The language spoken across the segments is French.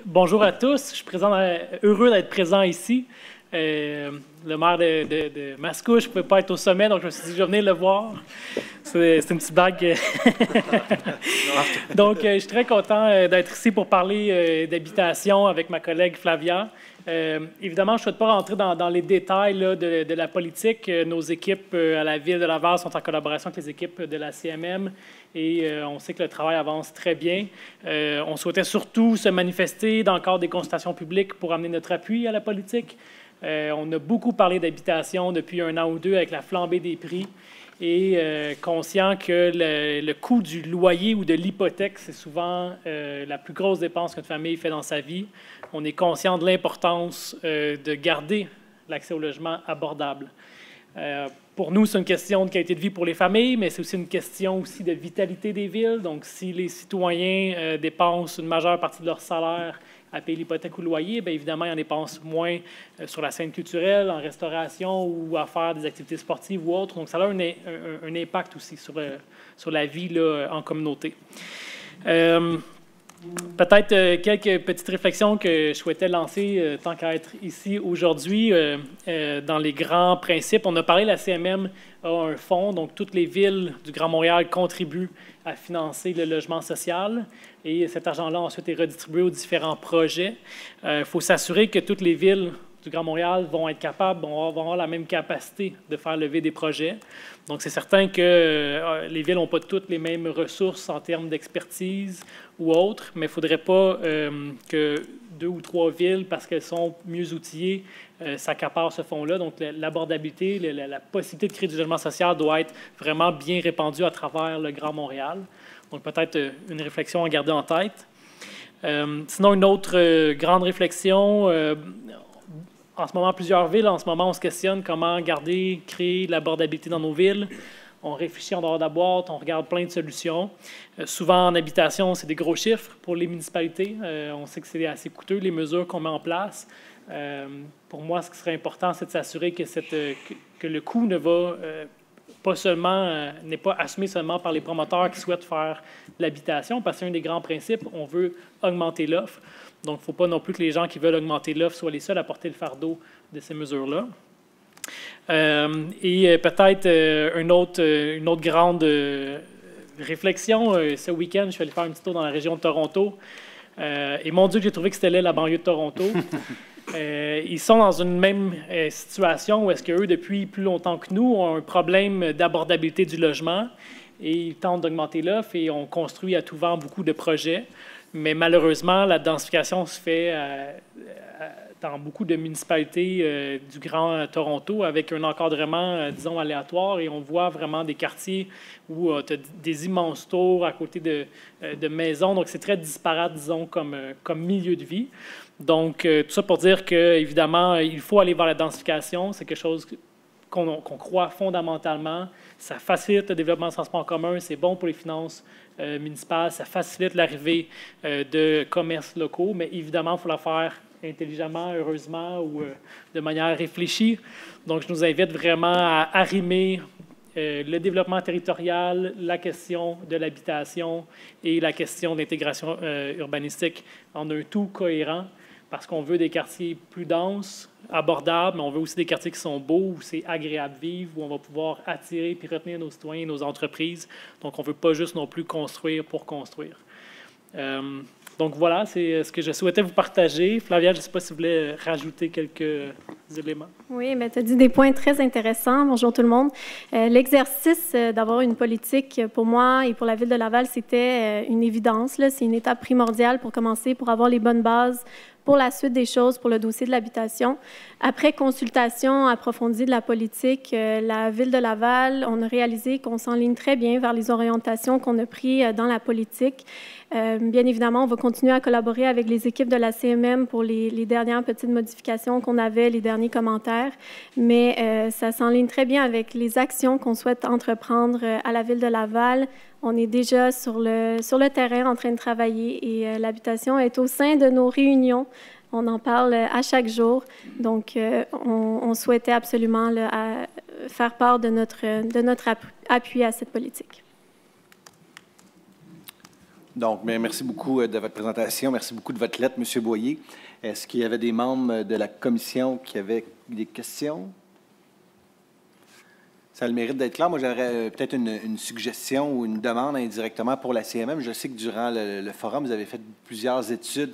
Bonjour à tous. Je suis heureux d'être présent ici. Le maire de Mascouche ne pouvait pas être au sommet, donc je me suis dit que je vais venir le voir. C'est une petite blague. Donc, je suis très content d'être ici pour parler d'habitation avec ma collègue Flavia. Évidemment, je ne souhaite pas rentrer dans les détails là, de la politique. Nos équipes à la Ville de Laval sont en collaboration avec les équipes de la CMM et on sait que le travail avance très bien. On souhaitait surtout se manifester dans le cadre des consultations publiques pour amener notre appui à la politique. On a beaucoup parlé d'habitation depuis 1 an ou 2 avec la flambée des prix et conscient que le coût du loyer ou de l'hypothèque, c'est souvent la plus grosse dépense qu'une famille fait dans sa vie. On est conscient de l'importance de garder l'accès au logement abordable. Pour nous, c'est une question de qualité de vie pour les familles, mais c'est aussi une question aussi de vitalité des villes. Donc, si les citoyens dépensent une majeure partie de leur salaire à payer l'hypothèque ou le loyer, bien évidemment, ils en dépensent moins sur la scène culturelle, en restauration ou à faire des activités sportives ou autres. Donc, ça a un impact aussi sur la vie là, en communauté. Peut-être quelques petites réflexions que je souhaitais lancer tant qu'à être ici aujourd'hui. Dans les grands principes, on a parlé, la CMM a un fonds, donc toutes les villes du Grand Montréal contribuent à financer le logement social et cet argent-là ensuite est redistribué aux différents projets. Il faut s'assurer que toutes les villes du Grand Montréal vont être capables, vont avoir la même capacité de faire lever des projets. Donc, c'est certain que les villes n'ont pas toutes les mêmes ressources en termes d'expertise ou autres, mais il ne faudrait pas que 2 ou 3 villes, parce qu'elles sont mieux outillées, s'accaparent ce fonds-là. Donc, l'abordabilité, la possibilité de créer du logement social doit être vraiment bien répandue à travers le Grand Montréal. Donc, peut-être une réflexion à garder en tête. Sinon, une autre grande réflexion, en ce moment, plusieurs villes, en ce moment, on se questionne comment créer de l'abordabilité dans nos villes. On réfléchit en dehors de la boîte, on regarde plein de solutions. Souvent, en habitation, c'est des gros chiffres pour les municipalités. On sait que c'est assez coûteux, les mesures qu'on met en place. Pour moi, ce qui serait important, c'est de s'assurer que le coût ne va pas seulement, n'est pas assumé seulement par les promoteurs qui souhaitent faire de l'habitation, parce que c'est un des grands principes, on veut augmenter l'offre. Donc, il ne faut pas non plus que les gens qui veulent augmenter l'offre soient les seuls à porter le fardeau de ces mesures-là. Et peut-être une autre grande réflexion. Ce week-end, je suis allé faire un petit tour dans la région de Toronto. Et mon Dieu, j'ai trouvé que c'était laid, la banlieue de Toronto. Ils sont dans une même situation où est-ce qu'eux, depuis plus longtemps que nous, ont un problème d'abordabilité du logement et ils tentent d'augmenter l'offre et on construit à tout vent beaucoup de projets. Mais malheureusement, la densification se fait dans beaucoup de municipalités du Grand Toronto avec un encadrement, disons, aléatoire. Et on voit vraiment des quartiers où tu as des immenses tours à côté de maisons. Donc, c'est très disparate, disons, comme milieu de vie. Donc, tout ça pour dire qu'évidemment, il faut aller vers la densification. C'est quelque chose qu'on croit fondamentalement. Ça facilite le développement de transports en commun, c'est bon pour les finances municipales, ça facilite l'arrivée de commerces locaux, mais évidemment, il faut la faire intelligemment, heureusement ou de manière réfléchie. Donc, je nous invite vraiment à arrimer le développement territorial, la question de l'habitation et la question de l'intégration urbanistique en un tout cohérent, parce qu'on veut des quartiers plus denses, abordables, mais on veut aussi des quartiers qui sont beaux, où c'est agréable de vivre, où on va pouvoir attirer et retenir nos citoyens et nos entreprises. Donc, on ne veut pas juste non plus construire pour construire. Donc, voilà, c'est ce que je souhaitais vous partager. Flavia, je ne sais pas si vous voulez rajouter quelques éléments. Oui, mais tu as dit des points très intéressants. Bonjour tout le monde. L'exercice d'avoir une politique, pour moi et pour la Ville de Laval, c'était une évidence. C'est une étape primordiale pour commencer, pour avoir les bonnes bases pour la suite des choses, pour le dossier de l'habitation. Après consultation approfondie de la politique, la Ville de Laval, on a réalisé qu'on s'enligne très bien vers les orientations qu'on a prises dans la politique. Bien évidemment, on va continuer à collaborer avec les équipes de la CMM pour les dernières petites modifications qu'on avait, les derniers commentaires, mais ça s'enligne très bien avec les actions qu'on souhaite entreprendre à la Ville de Laval. On est déjà sur le terrain en train de travailler et l'habitation est au sein de nos réunions. On en parle à chaque jour. Donc, on souhaitait absolument faire part de notre appui à cette politique. Donc, merci beaucoup de votre présentation. Merci beaucoup de votre lettre, M. Boyer. Est-ce qu'il y avait des membres de la commission qui avaient des questions? Ça a le mérite d'être clair. Moi, j'aurais peut-être une suggestion ou une demande indirectement pour la CMM. Je sais que durant le forum, vous avez fait plusieurs études,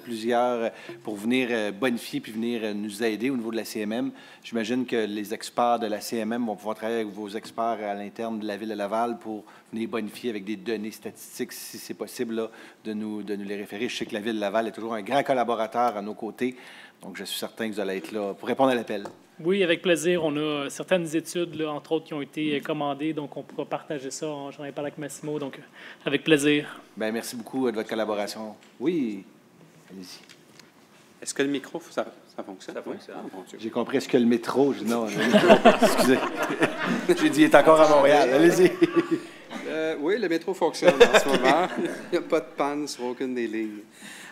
pour venir bonifier puis venir nous aider au niveau de la CMM. J'imagine que les experts de la CMM vont pouvoir travailler avec vos experts à l'interne de la Ville de Laval pour venir bonifier avec des données statistiques, si c'est possible, là, de nous les référer. Je sais que la Ville de Laval est toujours un grand collaborateur à nos côtés. Donc, je suis certain que vous allez être là pour répondre à l'appel. Oui, avec plaisir. On a certaines études, là, entre autres, qui ont été commandées, donc on pourra partager ça. J'en ai parlé avec Massimo, donc avec plaisir. Bien, merci beaucoup de votre collaboration. Oui, allez-y. Est-ce que le micro, ça fonctionne? Ça fonctionne. Ah, bon Dieu. J'ai compris, est-ce que le métro? Non, le métro. Excusez. J'ai dit, il est encore à Montréal. Allez-y. Oui, le métro fonctionne en ce moment. Il n'y a pas de panne sur aucune des lignes.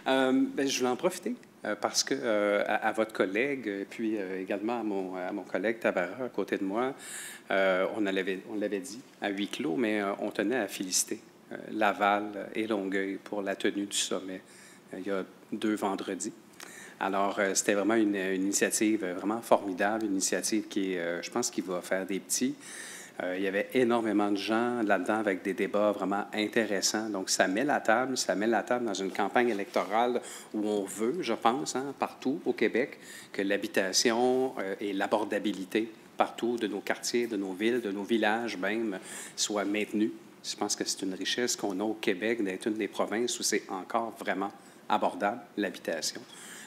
Je voulais en profiter. Parce que à votre collègue, et puis également à mon collègue Tabarra à côté de moi, on l'avait dit à huis clos, mais on tenait à féliciter Laval et Longueuil pour la tenue du sommet il y a 2 vendredis. Alors, c'était vraiment une initiative vraiment formidable, une initiative qui, je pense, qui va faire des petits. Il y avait énormément de gens là-dedans avec des débats vraiment intéressants. Donc, ça met la table dans une campagne électorale où on veut, je pense, partout au Québec, que l'habitation et l'abordabilité partout de nos quartiers, de nos villes, de nos villages même, soient maintenues. Je pense que c'est une richesse qu'on a au Québec d'être une des provinces où c'est encore vraiment abordable, l'habitation.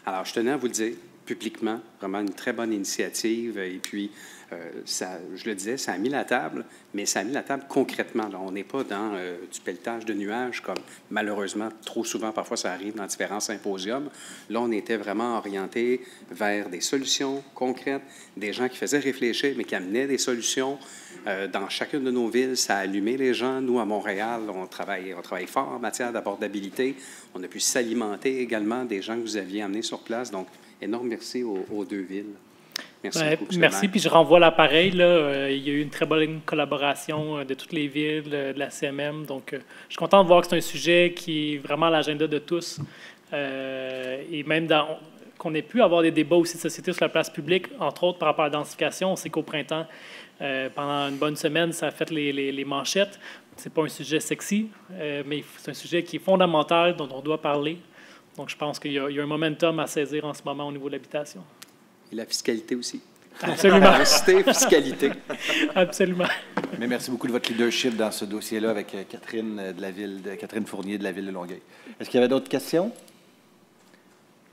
Alors, je tenais à vous le dire publiquement, vraiment une très bonne initiative. Et puis, je le disais, ça a mis la table, mais ça a mis la table concrètement. Là, on n'est pas dans du pelletage de nuages, comme malheureusement, trop souvent, parfois, ça arrive dans différents symposiums. Là, on était vraiment orienté vers des solutions concrètes, des gens qui faisaient réfléchir, mais qui amenaient des solutions. Dans chacune de nos villes, ça a allumé les gens. Nous, à Montréal, on travaille fort en matière d'abordabilité. On a pu s'alimenter également des gens que vous aviez amenés sur place. Donc, énorme merci aux 2 villes. Merci beaucoup. Merci, puis je renvoie l'appareil. Il y a eu une très bonne collaboration de toutes les villes, de la CMM. Donc, je suis content de voir que c'est un sujet qui est vraiment à l'agenda de tous. Et même qu'on ait pu avoir des débats aussi de société sur la place publique, entre autres par rapport à la densification. On sait qu'au printemps, pendant une bonne semaine, ça a fait les manchettes. Ce n'est pas un sujet sexy, mais c'est un sujet qui est fondamental, dont on doit parler. Donc, je pense qu'il y a un momentum à saisir en ce moment au niveau de l'habitation. Et la fiscalité aussi. Absolument. Densité, fiscalité. Absolument. Mais merci beaucoup de votre leadership dans ce dossier-là avec Catherine Fournier de la Ville de Longueuil. Est-ce qu'il y avait d'autres questions?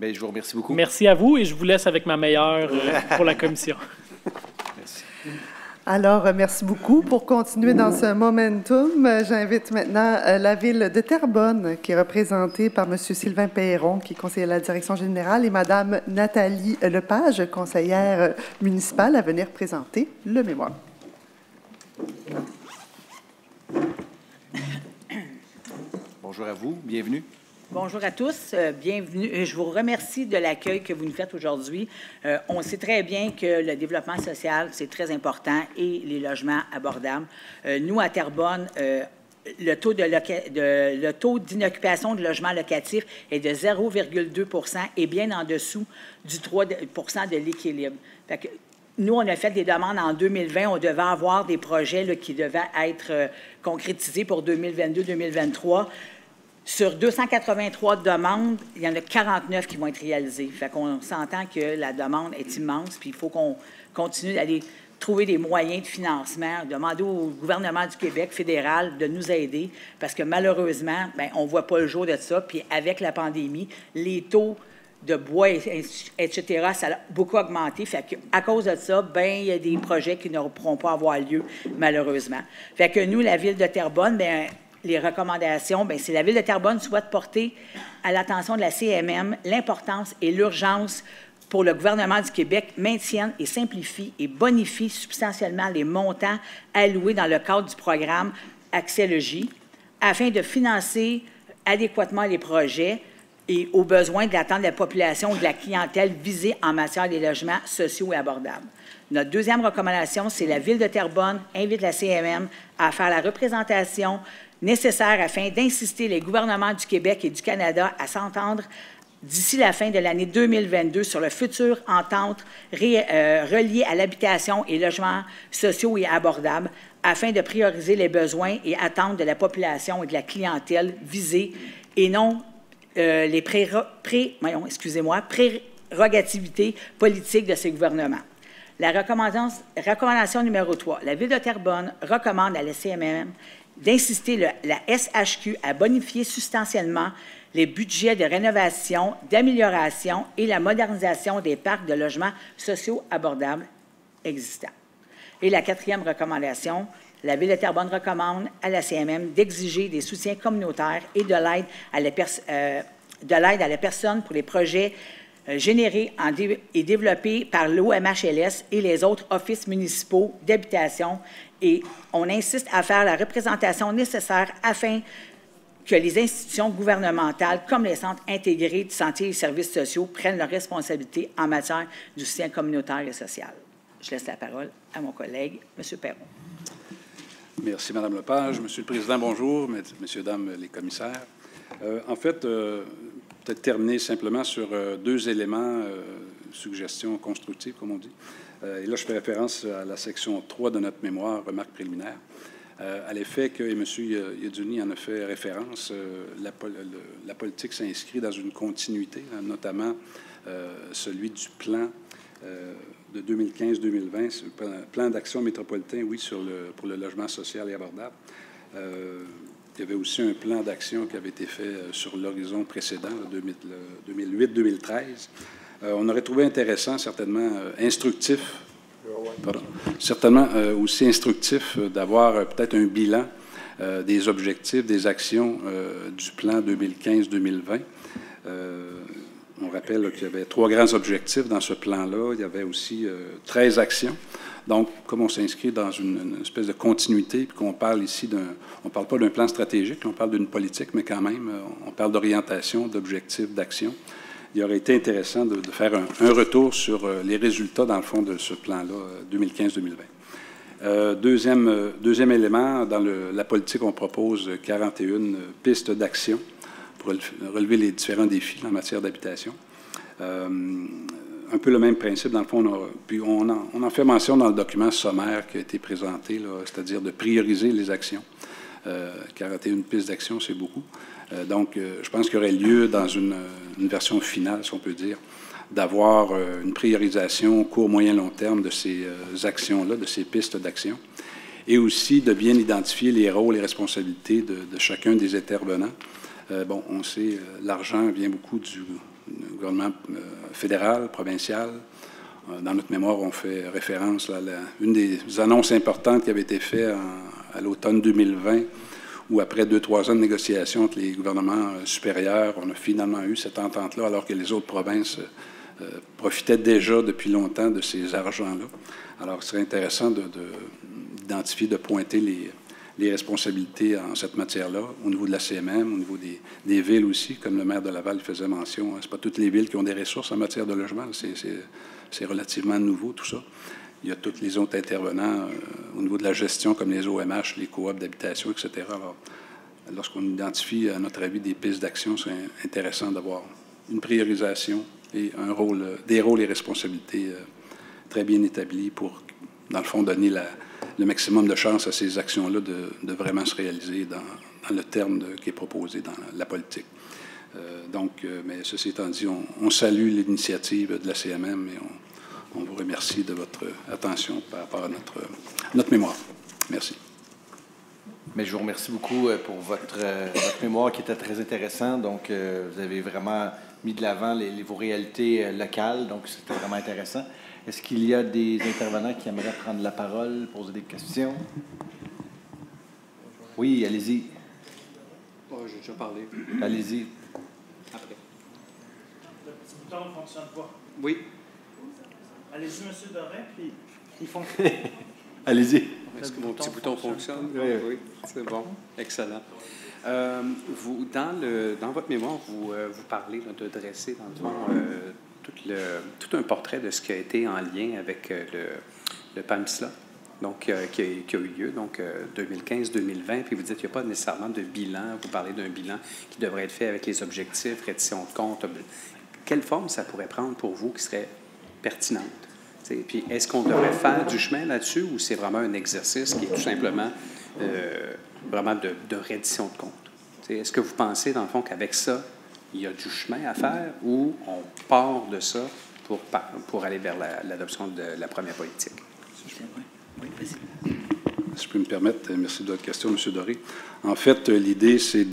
Bien, je vous remercie beaucoup. Merci à vous et je vous laisse avec ma meilleure pour la commission. Merci. Alors, merci beaucoup. Pour continuer dans ce momentum, j'invite maintenant la Ville de Terrebonne, qui est représentée par M. Sylvain Perron, qui est conseiller à la direction générale, et Mme Nathalie Lepage, conseillère municipale, à venir présenter le mémoire. Bonjour à vous. Bienvenue. Bonjour à tous, bienvenue. Je vous remercie de l'accueil que vous nous faites aujourd'hui. On sait très bien que le développement social, c'est très important et les logements abordables. Nous, à Terrebonne, le taux d'inoccupation de logements locatifs est de 0,2 % et bien en dessous du 3 % de l'équilibre. Nous, on a fait des demandes en 2020. On devait avoir des projets là, qui devaient être concrétisés pour 2022-2023. Sur 283 demandes, il y en a 49 qui vont être réalisées. Fait qu'on s'entend que la demande est immense, puis il faut qu'on continue d'aller trouver des moyens de financement, demander au gouvernement du Québec fédéral de nous aider, parce que malheureusement, bien, on ne voit pas le jour de ça. Puis avec la pandémie, les taux de bois, etc., ça a beaucoup augmenté. Fait qu'à cause de ça, bien, il y a des projets qui ne pourront pas avoir lieu, malheureusement. Fait que nous, la Ville de Terrebonne, bien, les recommandations, bien, c'est la Ville de Terrebonne souhaite porter à l'attention de la CMM l'importance et l'urgence pour le gouvernement du Québec maintiennent et simplifient et bonifient substantiellement les montants alloués dans le cadre du programme Accès Logis afin de financer adéquatement les projets et aux besoins de l'attente de la population ou de la clientèle visée en matière des logements sociaux et abordables. Notre deuxième recommandation, c'est la Ville de Terrebonne invite la CMM à faire la représentation nécessaires afin d'inciter les gouvernements du Québec et du Canada à s'entendre d'ici la fin de l'année 2022 sur le futur entente reliée à l'habitation et logements sociaux et abordables afin de prioriser les besoins et attentes de la population et de la clientèle visée et non les prérogativités politiques de ces gouvernements. La recommandation numéro 3. La Ville de Terrebonne recommande à la CMM d'insister la SHQ à bonifier substantiellement les budgets de rénovation, d'amélioration et la modernisation des parcs de logements sociaux abordables existants. Et la 4e recommandation, la Ville de Terrebonne recommande à la CMM d'exiger des soutiens communautaires et de l'aide à la personne pour les projets générés et développés par l'OMHLS et les autres offices municipaux d'habitation. Et on insiste à faire la représentation nécessaire afin que les institutions gouvernementales, comme les centres intégrés de santé et services sociaux, prennent leurs responsabilités en matière du soutien communautaire et social. Je laisse la parole à mon collègue, M. Perron. Merci, Mme Lepage. Monsieur le Président, bonjour. Messieurs, dames les commissaires. En fait, peut-être terminer simplement sur 2 éléments, suggestions constructives, comme on dit. Et là, je fais référence à la section 3 de notre mémoire, remarques préliminaires. À l'effet que, et M. Yaduni en a fait référence, la politique s'inscrit dans une continuité, notamment celui du plan de 2015-2020, c'est le plan d'action métropolitain, oui, pour le logement social et abordable. Il y avait aussi un plan d'action qui avait été fait sur l'horizon précédent, 2008-2013. On aurait trouvé intéressant, certainement instructif, aussi instructif d'avoir peut-être un bilan des objectifs, des actions du plan 2015-2020. On rappelle qu'il y avait 3 grands objectifs dans ce plan-là. Il y avait aussi 13 actions. Donc, comme on s'inscrit dans une espèce de continuité, puis qu'on parle ici on ne parle pas d'un plan stratégique, on parle d'une politique, mais quand même, on parle d'orientation, d'objectifs, d'action. Il aurait été intéressant de faire un retour sur les résultats, dans le fond, de ce plan-là, 2015-2020. Deuxième élément, dans la politique, on propose 41 pistes d'action pour relever les différents défis en matière d'habitation. Un peu le même principe, dans le fond, on en fait mention dans le document sommaire qui a été présenté, c'est-à-dire de prioriser les actions. 41 pistes d'action, c'est beaucoup. Donc, je pense qu'il y aurait lieu, dans une version finale, si on peut dire, d'avoir une priorisation court, moyen, long terme de ces actions-là, de ces pistes d'action, et aussi de bien identifier les rôles et responsabilités de chacun des intervenants. On sait, l'argent vient beaucoup du gouvernement fédéral, provincial. Dans notre mémoire, on fait référence à une des annonces importantes qui avait été faite à l'automne 2020, où après 2-3 ans de négociations entre les gouvernements supérieurs, on a finalement eu cette entente-là, alors que les autres provinces profitaient déjà depuis longtemps de ces argents-là. Alors, ce serait intéressant d'identifier, de pointer les responsabilités en cette matière-là, au niveau de la CMM, au niveau des villes aussi, comme le maire de Laval faisait mention. Ce n'est pas toutes les villes qui ont des ressources en matière de logement. C'est relativement nouveau, tout ça. Il y a tous les autres intervenants au niveau de la gestion, comme les OMH, les coops d'habitation, etc. Alors, lorsqu'on identifie, à notre avis, des pistes d'action, c'est intéressant d'avoir une priorisation et des rôles et responsabilités très bien établis pour, dans le fond, donner le maximum de chances à ces actions-là de vraiment se réaliser dans le terme qui est proposé dans la politique. Mais ceci étant dit, on salue l'initiative de la CMM et on vous remercie de votre attention par rapport à notre mémoire. Merci. Mais je vous remercie beaucoup pour votre mémoire qui était très intéressant. Donc, vous avez vraiment mis de l'avant vos réalités locales. Donc, c'était vraiment intéressant. Est-ce qu'il y a des intervenants qui aimeraient prendre la parole, poser des questions? Oui, allez-y. Oh, j'ai déjà parlé. Allez-y. Après. Le petit bouton ne fonctionne pas. Oui. Allez-y, M. Dorin, puis il fonctionne. Allez-y. Est-ce que mon petit bouton fonctionne? Oui. Oui, c'est bon. Excellent. Dans votre mémoire, vous parlez de dresser, dans le fond, tout un portrait de ce qui a été en lien avec le PAMSLA, donc, qui a eu lieu, donc 2015-2020, puis vous dites qu'il n'y a pas nécessairement de bilan. Vous parlez d'un bilan qui devrait être fait avec les objectifs, reddition de compte. Quelle forme ça pourrait prendre pour vous qui serait pertinente? T'sais, puis est-ce qu'on devrait faire du chemin là-dessus ou c'est vraiment un exercice qui est tout simplement vraiment de reddition de compte? Est-ce que vous pensez, dans le fond, qu'avec ça, il y a du chemin à faire ou on part de ça pour aller vers l'adoption de la première politique? Oui, vas-y. Si je peux me permettre, merci de votre question, M. Doré. En fait, l'idée, c'est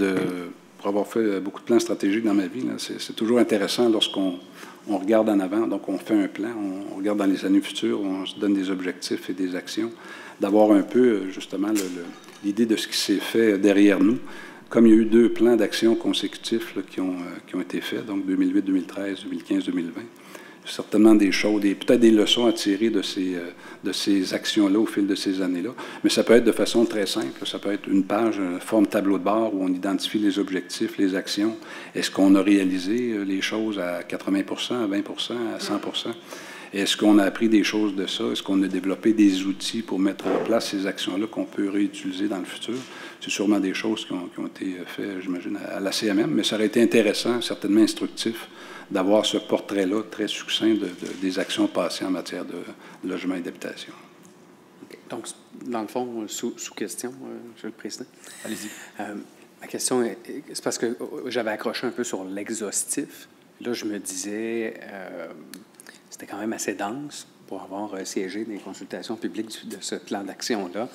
pour avoir fait beaucoup de plans stratégiques dans ma vie, c'est toujours intéressant lorsqu'on regarde en avant, donc on fait un plan, on regarde dans les années futures, on se donne des objectifs et des actions, d'avoir un peu, justement, l'idée de ce qui s'est fait derrière nous. Comme il y a eu 2 plans d'action consécutifs là, qui ont été faits, donc 2008, 2013, 2015, 2020, certainement des choses, peut-être des leçons à tirer de ces actions-là au fil de ces années-là. Mais ça peut être de façon très simple. Ça peut être une page, forme tableau de bord, où on identifie les objectifs, les actions. Est-ce qu'on a réalisé les choses à 80 à 20 à 100 Est-ce qu'on a appris des choses de ça? Est-ce qu'on a développé des outils pour mettre en place ces actions-là qu'on peut réutiliser dans le futur? C'est sûrement des choses qui ont été faites, j'imagine, à la CMM, mais ça aurait été intéressant, certainement instructif, d'avoir ce portrait-là très succinct des actions passées en matière de logement et d'habitation. Okay. Donc, dans le fond, sous question, Monsieur le Président. Allez-y. Ma question, c'est parce que j'avais accroché un peu sur l'exhaustif. Là, je me disais, c'était quand même assez dense pour avoir siégé des consultations publiques de ce plan d'action-là.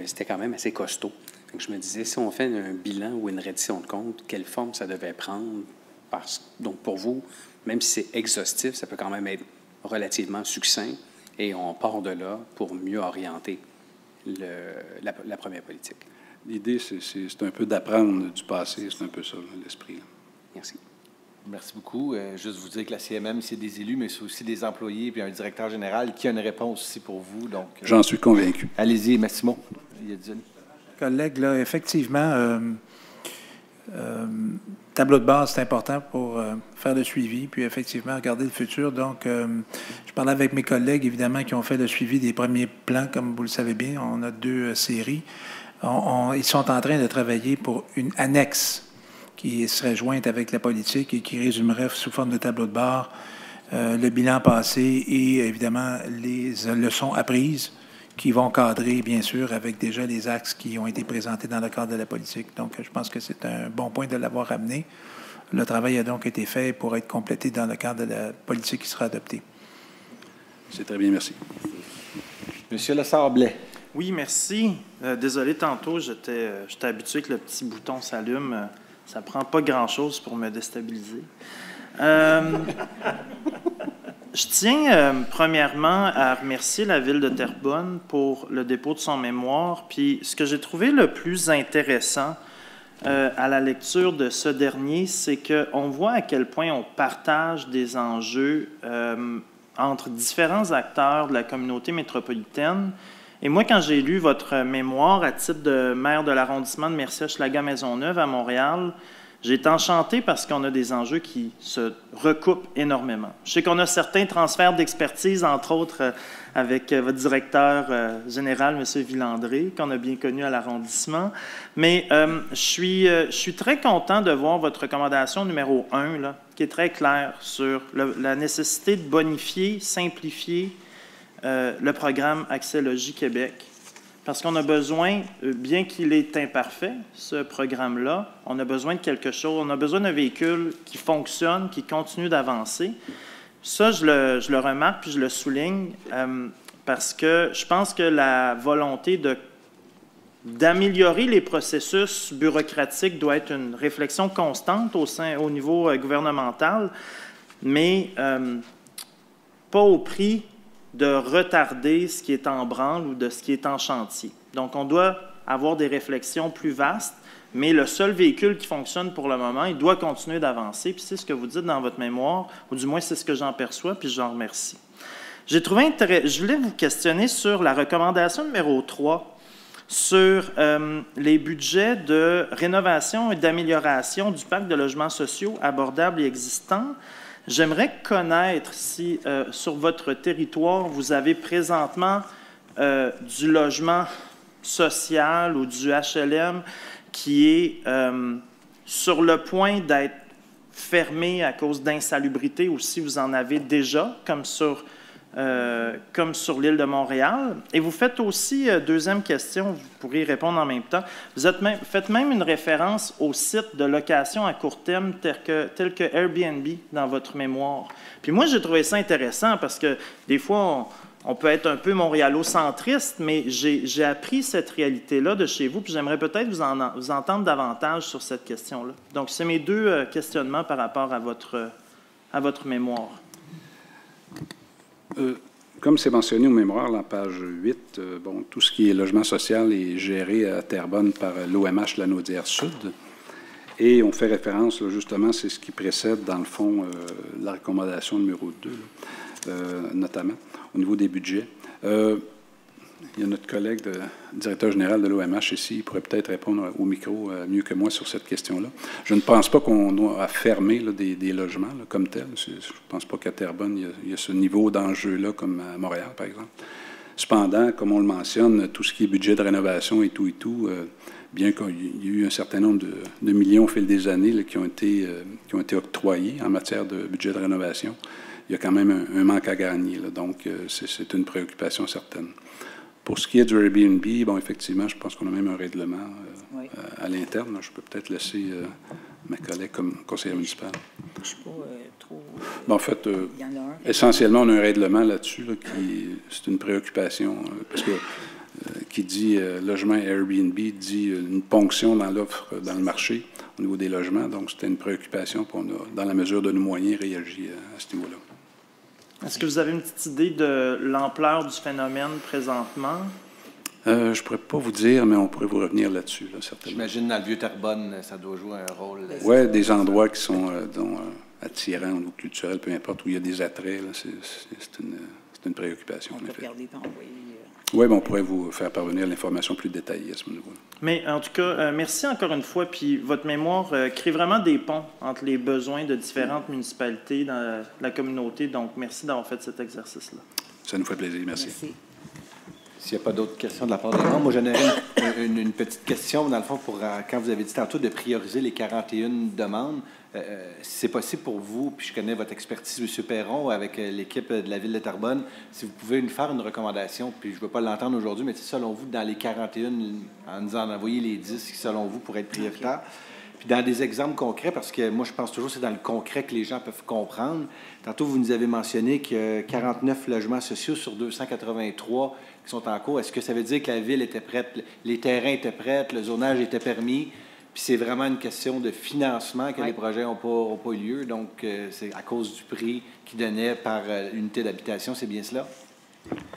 C'était quand même assez costaud. Donc, je me disais, si on fait un bilan ou une reddition de compte, quelle forme ça devait prendre? Donc, pour vous, même si c'est exhaustif, ça peut quand même être relativement succinct et on part de là pour mieux orienter la première politique. L'idée, c'est un peu d'apprendre du passé, c'est un peu ça, l'esprit. Là. Merci. Merci beaucoup. Juste vous dire que la CMM, c'est des élus, mais c'est aussi des employés puis un directeur général qui a une réponse aussi pour vous. Donc, j'en suis convaincu. Allez-y, Massimo. Yadine. Collègue, là, effectivement, tableau de base, c'est important pour faire le suivi, puis effectivement, regarder le futur. Donc, je parlais avec mes collègues, évidemment, qui ont fait le suivi des premiers plans, comme vous le savez bien. On a 2 séries. Ils sont en train de travailler pour une annexe qui serait jointe avec la politique et qui résumerait sous forme de tableau de bord le bilan passé et, évidemment, les leçons apprises qui vont cadrer, bien sûr, avec déjà les axes qui ont été présentés dans le cadre de la politique. Donc, je pense que c'est un bon point de l'avoir amené. Le travail a donc été fait pour être complété dans le cadre de la politique qui sera adoptée. C'est très bien, merci. Monsieur Lessard-Blais. Oui, merci. Désolé, tantôt, j'étais habitué que le petit bouton s'allume. Ça ne prend pas grand-chose pour me déstabiliser. Je tiens premièrement à remercier la Ville de Terrebonne pour le dépôt de son mémoire. Puis ce que j'ai trouvé le plus intéressant à la lecture de ce dernier, c'est qu'on voit à quel point on partage des enjeux entre différents acteurs de la communauté métropolitaine. Et moi, quand j'ai lu votre mémoire à titre de maire de l'arrondissement de Mercier-Hochelaga-Maisonneuve à Montréal, j'ai été enchanté parce qu'on a des enjeux qui se recoupent énormément. Je sais qu'on a certains transferts d'expertise, entre autres avec votre directeur général, M. Villandré, qu'on a bien connu à l'arrondissement. Mais je suis très content de voir votre recommandation numéro 1, là, qui est très claire sur la nécessité de bonifier, simplifier le programme Accès Logis Québec. Parce qu'on a besoin, bien qu'il est imparfait, ce programme-là, on a besoin de quelque chose, on a besoin d'un véhicule qui fonctionne, qui continue d'avancer. Ça, je le remarque puis je le souligne parce que je pense que la volonté d'améliorer les processus bureaucratiques doit être une réflexion constante au niveau gouvernemental, mais pas au prix de retarder ce qui est en branle ou de ce qui est en chantier. Donc, on doit avoir des réflexions plus vastes, mais le seul véhicule qui fonctionne pour le moment, il doit continuer d'avancer. Puis c'est ce que vous dites dans votre mémoire, ou du moins c'est ce que j'en perçois, puis j'en remercie. J'ai trouvé intéressant. Je voulais vous questionner sur la recommandation numéro 3, sur les budgets de rénovation et d'amélioration du parc de logements sociaux abordables et existants. J'aimerais connaître si, sur votre territoire, vous avez présentement du logement social ou du HLM qui est sur le point d'être fermé à cause d'insalubrité, ou si vous en avez déjà, comme sur l'île de Montréal. Et vous faites aussi, deuxième question, vous pourriez répondre en même temps, faites même une référence aux sites de location à court terme tels que Airbnb dans votre mémoire. Puis moi, j'ai trouvé ça intéressant parce que des fois, on peut être un peu montréalocentriste, mais j'ai appris cette réalité-là de chez vous, puis j'aimerais peut-être vous entendre davantage sur cette question-là. Donc, c'est mes deux questionnements par rapport à votre mémoire. Comme c'est mentionné au mémoire, la page 8, tout ce qui est logement social est géré à Terrebonne par l'OMH Lanaudière Sud. Et on fait référence, là, justement, c'est ce qui précède, dans le fond, la recommandation numéro 2, notamment, au niveau des budgets. Il y a notre collègue, directeur général de l'OMH ici, il pourrait peut-être répondre au micro mieux que moi sur cette question-là. Je ne pense pas qu'on doit fermer là, des logements là, comme tels. Je ne pense pas qu'à Terrebonne, il y a ce niveau d'enjeu-là comme à Montréal, par exemple. Cependant, comme on le mentionne, tout ce qui est budget de rénovation et tout, bien qu'il y ait eu un certain nombre de millions au fil des années là, qui ont été octroyés en matière de budget de rénovation, il y a quand même un manque à gagner. Là, donc, c'est une préoccupation certaine. Pour ce qui est du Airbnb, bon, effectivement, je pense qu'on a même un règlement à l'interne. Je peux peut-être laisser ma collègue comme conseillère municipale. Je ne suis pas trop... Bon, en fait, essentiellement, on a un règlement là-dessus là, c'est une préoccupation parce que qui dit logement Airbnb dit une ponction dans l'offre dans le marché au niveau des logements. Donc, c'était une préoccupation, puis on a, dans la mesure de nos moyens, réagi à ce niveau-là. Est-ce que vous avez une petite idée de l'ampleur du phénomène présentement? Je ne pourrais pas vous dire, mais on pourrait vous revenir là-dessus, là, certainement. J'imagine dans le Vieux-Terrebonne, ça doit jouer un rôle. Oui, des endroits qui sont attirants au niveau culturel, peu importe, où il y a des attraits, c'est une préoccupation, en effet. Oui, mais on pourrait vous faire parvenir l'information plus détaillée à ce niveau-là. Mais en tout cas, merci encore une fois. Puis votre mémoire crée vraiment des ponts entre les besoins de différentes municipalités dans la communauté. Donc, merci d'avoir fait cet exercice-là. Ça nous fait plaisir. Merci. S'il n'y a pas d'autres questions de la part des membres, moi, j'en ai une petite question, dans le fond, pour quand vous avez dit tantôt de prioriser les 41 demandes. Si c'est possible pour vous, puis je connais votre expertise, M. Perron, avec l'équipe de la Ville de Terrebonne, si vous pouvez nous faire une recommandation, puis je ne veux pas l'entendre aujourd'hui, mais selon vous, dans les 41, en nous en envoyer les 10 qui, selon vous, pourraient être prioritaires. Puis dans des exemples concrets, parce que moi, je pense toujours que c'est dans le concret que les gens peuvent comprendre. Tantôt, vous nous avez mentionné que 49 logements sociaux sur 283 qui sont en cours. Est-ce que ça veut dire que la Ville était prête, les terrains étaient prêts, le zonage était permis? Puis c'est vraiment une question de financement que les projets n'ont pas eu lieu. Donc, c'est à cause du prix qu'ils donnaient par unité d'habitation. C'est bien cela?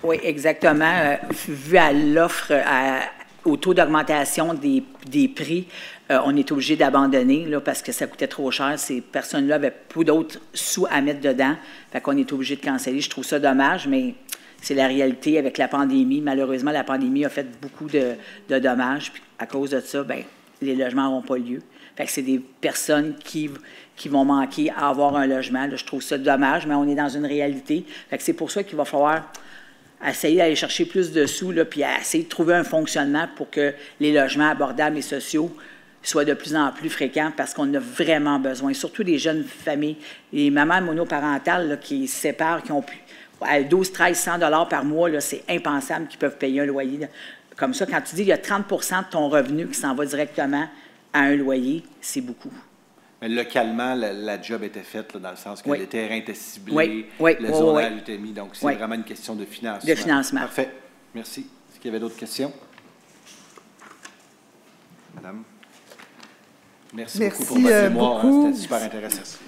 Oui, exactement. Vu à l'offre, au taux d'augmentation des prix, on est obligé d'abandonner là, parce que ça coûtait trop cher. Ces personnes-là avaient peu d'autres sous à mettre dedans. Fait qu'on est obligé de canceller. Je trouve ça dommage, mais c'est la réalité avec la pandémie. Malheureusement, la pandémie a fait beaucoup de dommages. Puis à cause de ça, bien, les logements n'auront pas lieu. Fait que c'est des personnes qui vont manquer à avoir un logement. Là, je trouve ça dommage, mais on est dans une réalité. Fait que c'est pour ça qu'il va falloir essayer d'aller chercher plus de sous, là, puis essayer de trouver un fonctionnement pour que les logements abordables et sociaux soient de plus en plus fréquents parce qu'on a vraiment besoin, surtout les jeunes familles, les mamans monoparentales là, qui se séparent, qui ont plus, à 12, 13, 100 $ par mois, là, c'est impensable qu'ils peuvent payer un loyer. Là. Comme ça, quand tu dis qu'il y a 30 % de ton revenu qui s'en va directement à un loyer, c'est beaucoup. Mais localement, la job était faite, là, dans le sens que les terrains étaient ciblés, le zonage était mis. Donc, c'est vraiment une question de financement. De financement. Parfait. Merci. Est-ce qu'il y avait d'autres questions? Madame? Merci beaucoup pour votre mémoire. C'était super intéressant.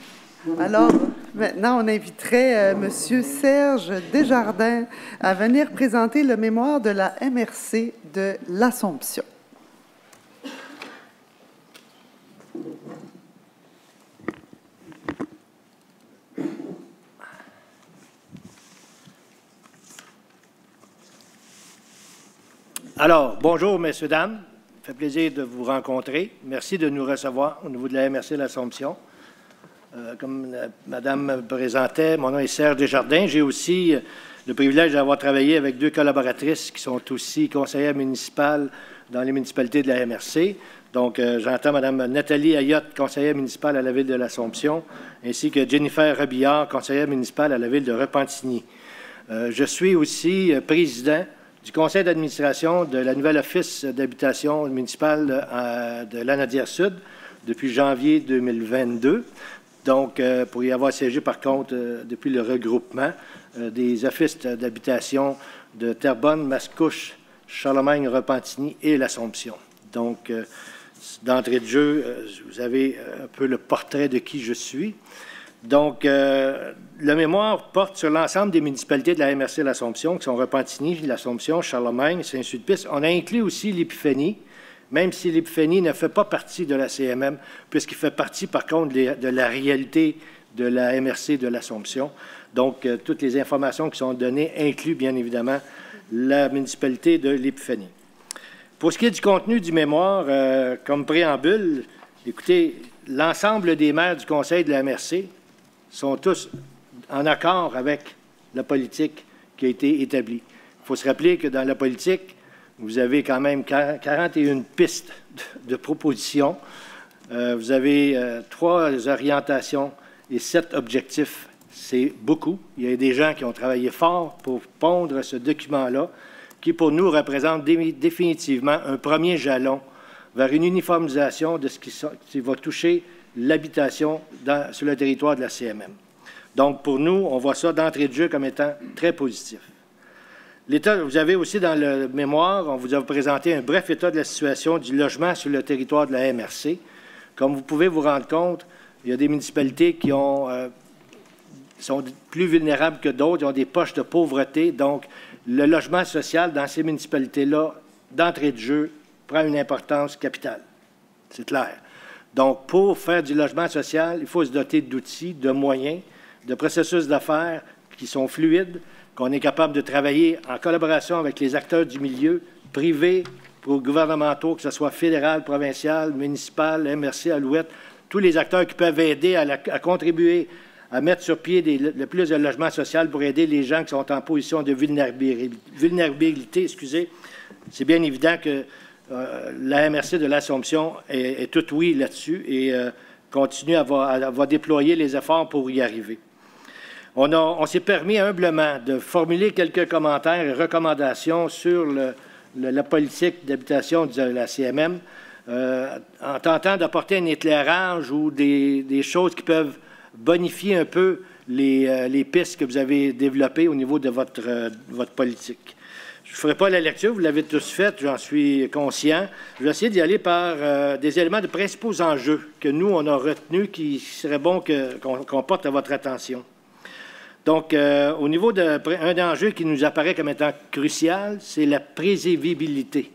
Alors, maintenant, on inviterait M. Serge Desjardins à venir présenter le mémoire de la MRC de l'Assomption. Alors, bonjour, messieurs, dames. Ça fait plaisir de vous rencontrer. Merci de nous recevoir au niveau de la MRC de l'Assomption. Comme Madame me présentait, mon nom est Serge Desjardins. J'ai aussi le privilège d'avoir travaillé avec 2 collaboratrices qui sont aussi conseillères municipales dans les municipalités de la MRC. Donc, j'entends Mme Nathalie Ayotte, conseillère municipale à la Ville de l'Assomption, ainsi que Jennifer Robillard, conseillère municipale à la Ville de Repentigny. Je suis aussi président du conseil d'administration de la nouvelle office d'habitation municipale de Lanaudière-Sud depuis janvier 2022. Donc, pour y avoir siégé, par contre, depuis le regroupement des offices d'habitation de Terrebonne, Mascouche, Charlemagne, Repentigny et l'Assomption. Donc, d'entrée de jeu, vous avez un peu le portrait de qui je suis. Donc, le mémoire porte sur l'ensemble des municipalités de la MRC de l'Assomption, qui sont Repentigny, l'Assomption, Charlemagne, Saint-Sulpice. On a inclus aussi l'Épiphanie, même si l'Épiphanie ne fait pas partie de la CMM, puisqu'il fait partie, par contre, de la réalité de la MRC de l'Assomption. Donc, toutes les informations qui sont données incluent, bien évidemment, la municipalité de l'Épiphanie. Pour ce qui est du contenu du mémoire, comme préambule, écoutez, l'ensemble des maires du conseil de la MRC sont tous en accord avec la politique qui a été établie. Il faut se rappeler que dans la politique, vous avez quand même 41 pistes de propositions. Vous avez 3 orientations et 7 objectifs. C'est beaucoup. Il y a des gens qui ont travaillé fort pour pondre ce document-là, qui pour nous représente définitivement un premier jalon vers une uniformisation de ce qui va toucher l'habitation sur le territoire de la CMM. Donc, pour nous, on voit ça d'entrée de jeu comme étant très positif. L'État, vous avez aussi dans le mémoire, on vous a présenté un bref état de la situation du logement sur le territoire de la MRC. Comme vous pouvez vous rendre compte, il y a des municipalités qui sont plus vulnérables que d'autres, ils ont des poches de pauvreté. Donc, le logement social dans ces municipalités-là, d'entrée de jeu, prend une importance capitale. C'est clair. Donc, pour faire du logement social, il faut se doter d'outils, de moyens, de processus d'affaires qui sont fluides, qu'on est capable de travailler en collaboration avec les acteurs du milieu, privés, gouvernementaux, que ce soit fédéral, provincial, municipal, MRC, Alouette, tous les acteurs qui peuvent aider à contribuer à mettre sur pied le plus de logements sociaux pour aider les gens qui sont en position de vulnérabilité. C'est bien évident que la MRC de l'Assomption est tout oui là-dessus et continue à déployer les efforts pour y arriver. On s'est permis humblement de formuler quelques commentaires et recommandations sur la politique d'habitation de la CMM en tentant d'apporter un éclairage ou des choses qui peuvent bonifier un peu les pistes que vous avez développées au niveau de votre politique. Je ne ferai pas la lecture, vous l'avez tous faite, j'en suis conscient. Je vais essayer d'y aller par des éléments de principaux enjeux que nous, on a retenus qui serait bon qu'on porte à votre attention. Donc, au niveau d'un enjeu qui nous apparaît comme étant crucial, c'est la prévisibilité.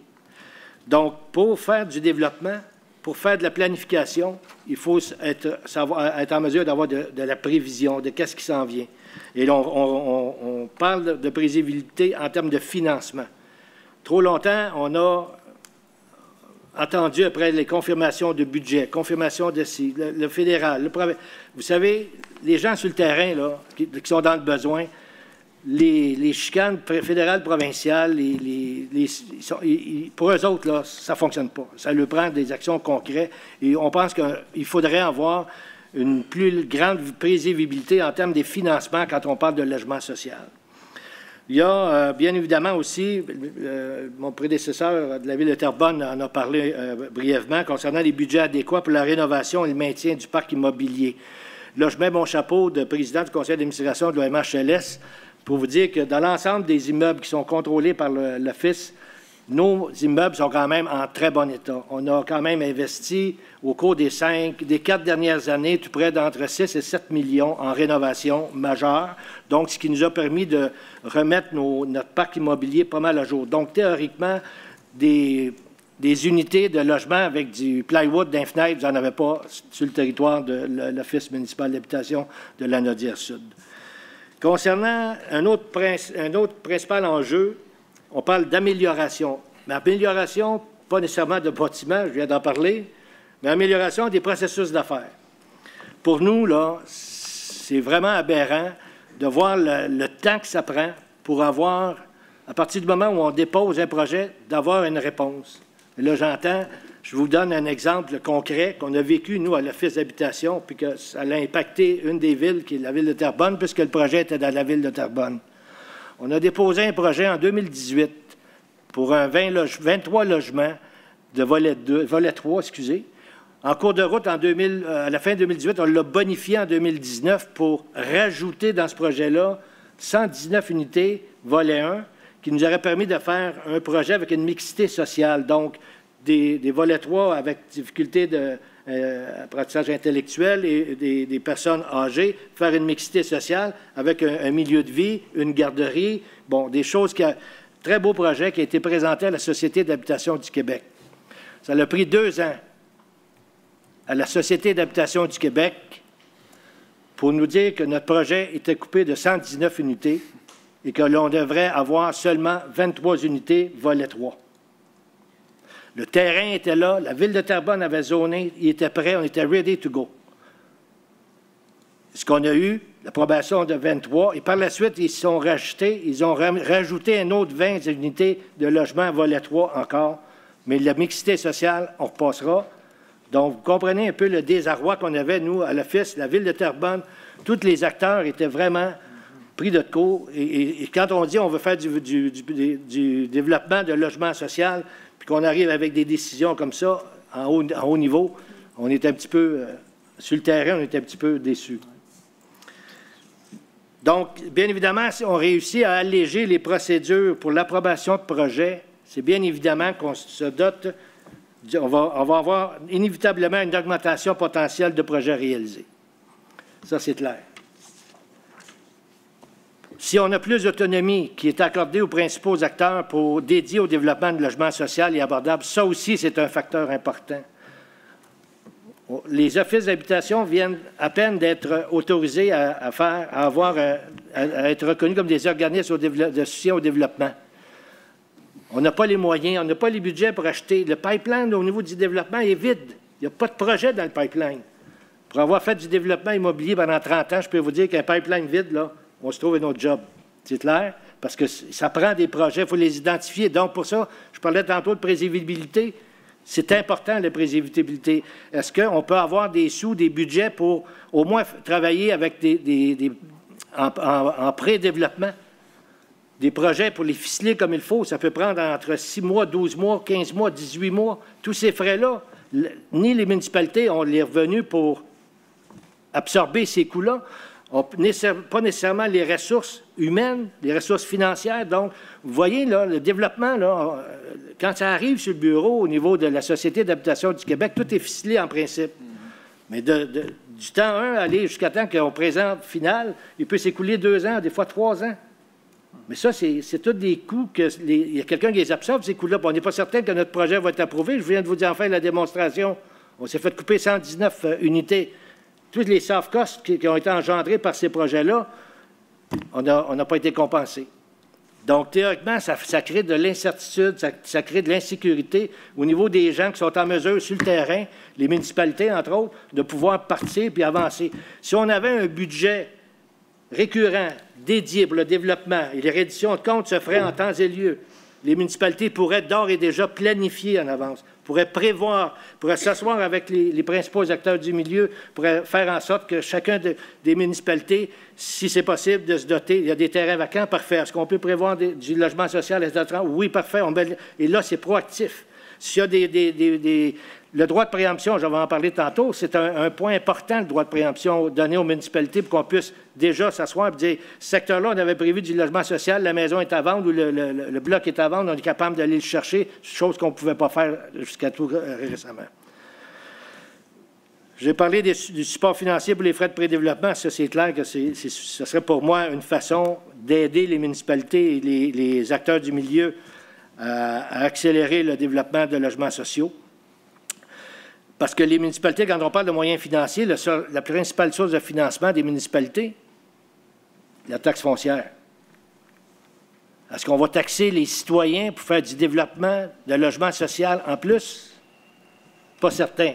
Donc, pour faire du développement, pour faire de la planification, il faut être en mesure d'avoir de la prévision, de qu'est-ce qui s'en vient. Et là, on parle de prévisibilité en termes de financement. Trop longtemps, on a attendu après les confirmations de budget, confirmation de le fédéral, le provincial. Vous savez, les gens sur le terrain là, qui sont dans le besoin, les chicanes fédérales, provinciales, pour eux autres, là, ça ne fonctionne pas. Ça leur prend des actions concrètes et on pense qu'il faudrait avoir une plus grande prévisibilité en termes des financements quand on parle de logement social. Il y a bien évidemment aussi, mon prédécesseur de la Ville de Terrebonne en a parlé brièvement, concernant les budgets adéquats pour la rénovation et le maintien du parc immobilier. Là, je mets mon chapeau de président du conseil d'administration de l'OMHLS pour vous dire que dans l'ensemble des immeubles qui sont contrôlés par l'Office, nos immeubles sont quand même en très bon état. On a quand même investi au cours des 4 dernières années tout près d'entre 6 et 7 millions en rénovation majeure, donc ce qui nous a permis de remettre notre parc immobilier pas mal à jour. Donc, théoriquement, des unités de logement avec du plywood d'un fenêtre, vous n'en avez pas sur le territoire de l'Office municipal d'habitation de Lanaudière-Sud. Concernant un autre principal enjeu, on parle d'amélioration. Mais amélioration, pas nécessairement de bâtiments, je viens d'en parler, mais amélioration des processus d'affaires. Pour nous, là, c'est vraiment aberrant de voir le temps que ça prend pour avoir, à partir du moment où on dépose un projet, d'avoir une réponse. Et là, je vous donne un exemple concret qu'on a vécu, nous, à l'Office d'habitation, puis que ça a impacté une des villes, qui est la ville de Terrebonne, puisque le projet était dans la ville de Terrebonne. On a déposé un projet en 2018 pour un 23 logements de volet 3, excusez. En cours de route, à la fin 2018, on l'a bonifié en 2019 pour rajouter dans ce projet-là 119 unités, volet 1, qui nous aurait permis de faire un projet avec une mixité sociale, donc des volets 3 avec difficulté d'apprentissage intellectuel et des personnes âgées, faire une mixité sociale avec un milieu de vie, une garderie, bon, des choses très beau projet qui a été présenté à la Société d'habitation du Québec. Ça a pris 2 ans à la Société d'habitation du Québec pour nous dire que notre projet était coupé de 119 unités et que l'on devrait avoir seulement 23 unités, volet 3. Le terrain était là, la ville de Terrebonne avait zoné, il était prêt, on était ready to go. Ce qu'on a eu, l'approbation de 23, et par la suite, ils ont rajouté un autre 20 unités de logement volet 3 encore, mais la mixité sociale, on repassera. Donc, vous comprenez un peu le désarroi qu'on avait, nous, à l'Office, la ville de Terrebonne. Tous les acteurs étaient vraiment pris de court. Et quand on dit qu'on veut faire du développement de logement social, puis qu'on arrive avec des décisions comme ça, en haut niveau, on est un petit peu, sur le terrain, on est un petit peu déçus. Donc, bien évidemment, si on réussit à alléger les procédures pour l'approbation de projets, c'est bien évidemment qu'on se dote, on va avoir inévitablement une augmentation potentielle de projets réalisés. Ça, c'est clair. Si on a plus d'autonomie qui est accordée aux principaux acteurs pour dédier au développement de logements social et abordables, ça aussi, c'est un facteur important. Les offices d'habitation viennent à peine d'être autorisés à être reconnus comme des organismes de soutien au développement. On n'a pas les moyens, on n'a pas les budgets pour acheter. Le pipeline au niveau du développement est vide. Il n'y a pas de projet dans le pipeline. Pour avoir fait du développement immobilier pendant 30 ans, je peux vous dire qu'un pipeline vide, là, on se trouve un autre job. C'est clair? Parce que ça prend des projets, il faut les identifier. Donc, pour ça, je parlais tantôt de prévisibilité. C'est important, la prévisibilité. Est-ce qu'on peut avoir des sous, des budgets pour au moins travailler avec en pré-développement? Des projets pour les ficeler comme il faut, ça peut prendre entre 6 mois, 12 mois, 15 mois, 18 mois. Tous ces frais-là, ni les municipalités ont les revenus pour absorber ces coûts-là, pas nécessairement les ressources humaines, les ressources financières. Donc, vous voyez, là, le développement, là, quand ça arrive sur le bureau au niveau de la Société d'habitation du Québec, tout est ficelé en principe. Mais du temps 1 aller jusqu'à temps qu'on présente final, il peut s'écouler 2 ans, des fois 3 ans. Mais ça, c'est tous des coûts il y a quelqu'un qui les absorbe, ces coûts-là. On n'est pas certain que notre projet va être approuvé. Je viens de vous dire en faire la démonstration. On s'est fait couper 119 unités. Tous les soft costs qui ont été engendrés par ces projets-là, on n'a pas été compensés. Donc, théoriquement, ça crée de l'incertitude, ça crée de l'insécurité au niveau des gens qui sont en mesure, sur le terrain, les municipalités, entre autres, de pouvoir partir puis avancer. Si on avait un budget récurrent, dédié pour le développement et les redditions de comptes se feraient en temps et lieu, les municipalités pourraient d'ores et déjà planifier en avance, pourraient prévoir, pourraient s'asseoir avec les principaux acteurs du milieu, pourraient faire en sorte que chacun des municipalités, si c'est possible, de se doter. Il y a des terrains vacants, parfait. Est-ce qu'on peut prévoir du logement social, etc.? Oui, parfait. Et là, c'est proactif. S'il y a le droit de préemption, je vais en parler tantôt, c'est un point important, le droit de préemption donné aux municipalités pour qu'on puisse déjà s'asseoir et dire, ce secteur-là, on avait prévu du logement social, la maison est à vendre ou le bloc est à vendre, on est capable d'aller le chercher, chose qu'on ne pouvait pas faire jusqu'à tout récemment. J'ai parlé du support financier pour les frais de prédéveloppement. Ça, c'est clair que ce serait pour moi une façon d'aider les municipalités et les acteurs du milieu à accélérer le développement de logements sociaux. Parce que les municipalités, quand on parle de moyens financiers, la principale source de financement des municipalités, la taxe foncière. Est-ce qu'on va taxer les citoyens pour faire du développement de logement social en plus? Pas certain.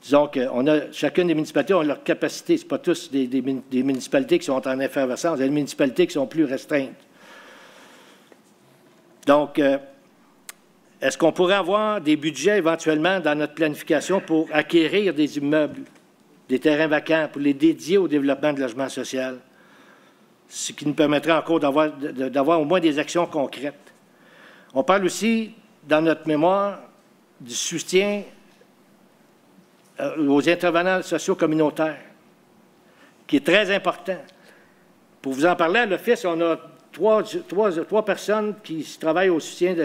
disons que chacune des municipalités a leur capacité. Ce n'est pas tous des municipalités qui sont en effervescence. Il y a des municipalités qui sont plus restreintes. Donc, est-ce qu'on pourrait avoir des budgets éventuellement dans notre planification pour acquérir des immeubles, des terrains vacants, pour les dédier au développement de logement social? Ce qui nous permettrait encore d'avoir au moins des actions concrètes. On parle aussi, dans notre mémoire, du soutien aux intervenants sociaux communautaires, qui est très important. Pour vous en parler, à l'Office, on a trois personnes qui travaillent au soutien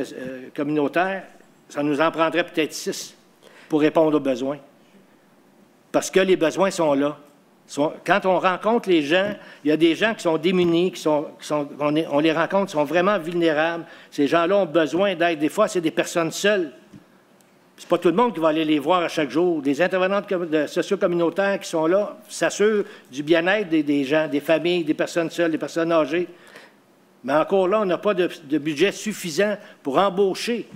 communautaire. Ça nous en prendrait peut-être 6 pour répondre aux besoins. Parce que les besoins sont là. Quand on rencontre les gens, il y a des gens qui sont démunis, on les rencontre, qui sont vraiment vulnérables. Ces gens-là ont besoin d'aide. Des fois, c'est des personnes seules. Ce n'est pas tout le monde qui va aller les voir à chaque jour. Des intervenants socio-communautaires qui sont là s'assurent du bien-être des gens, des familles, des personnes seules, des personnes âgées. Mais encore là, on n'a pas de budget suffisant pour embaucher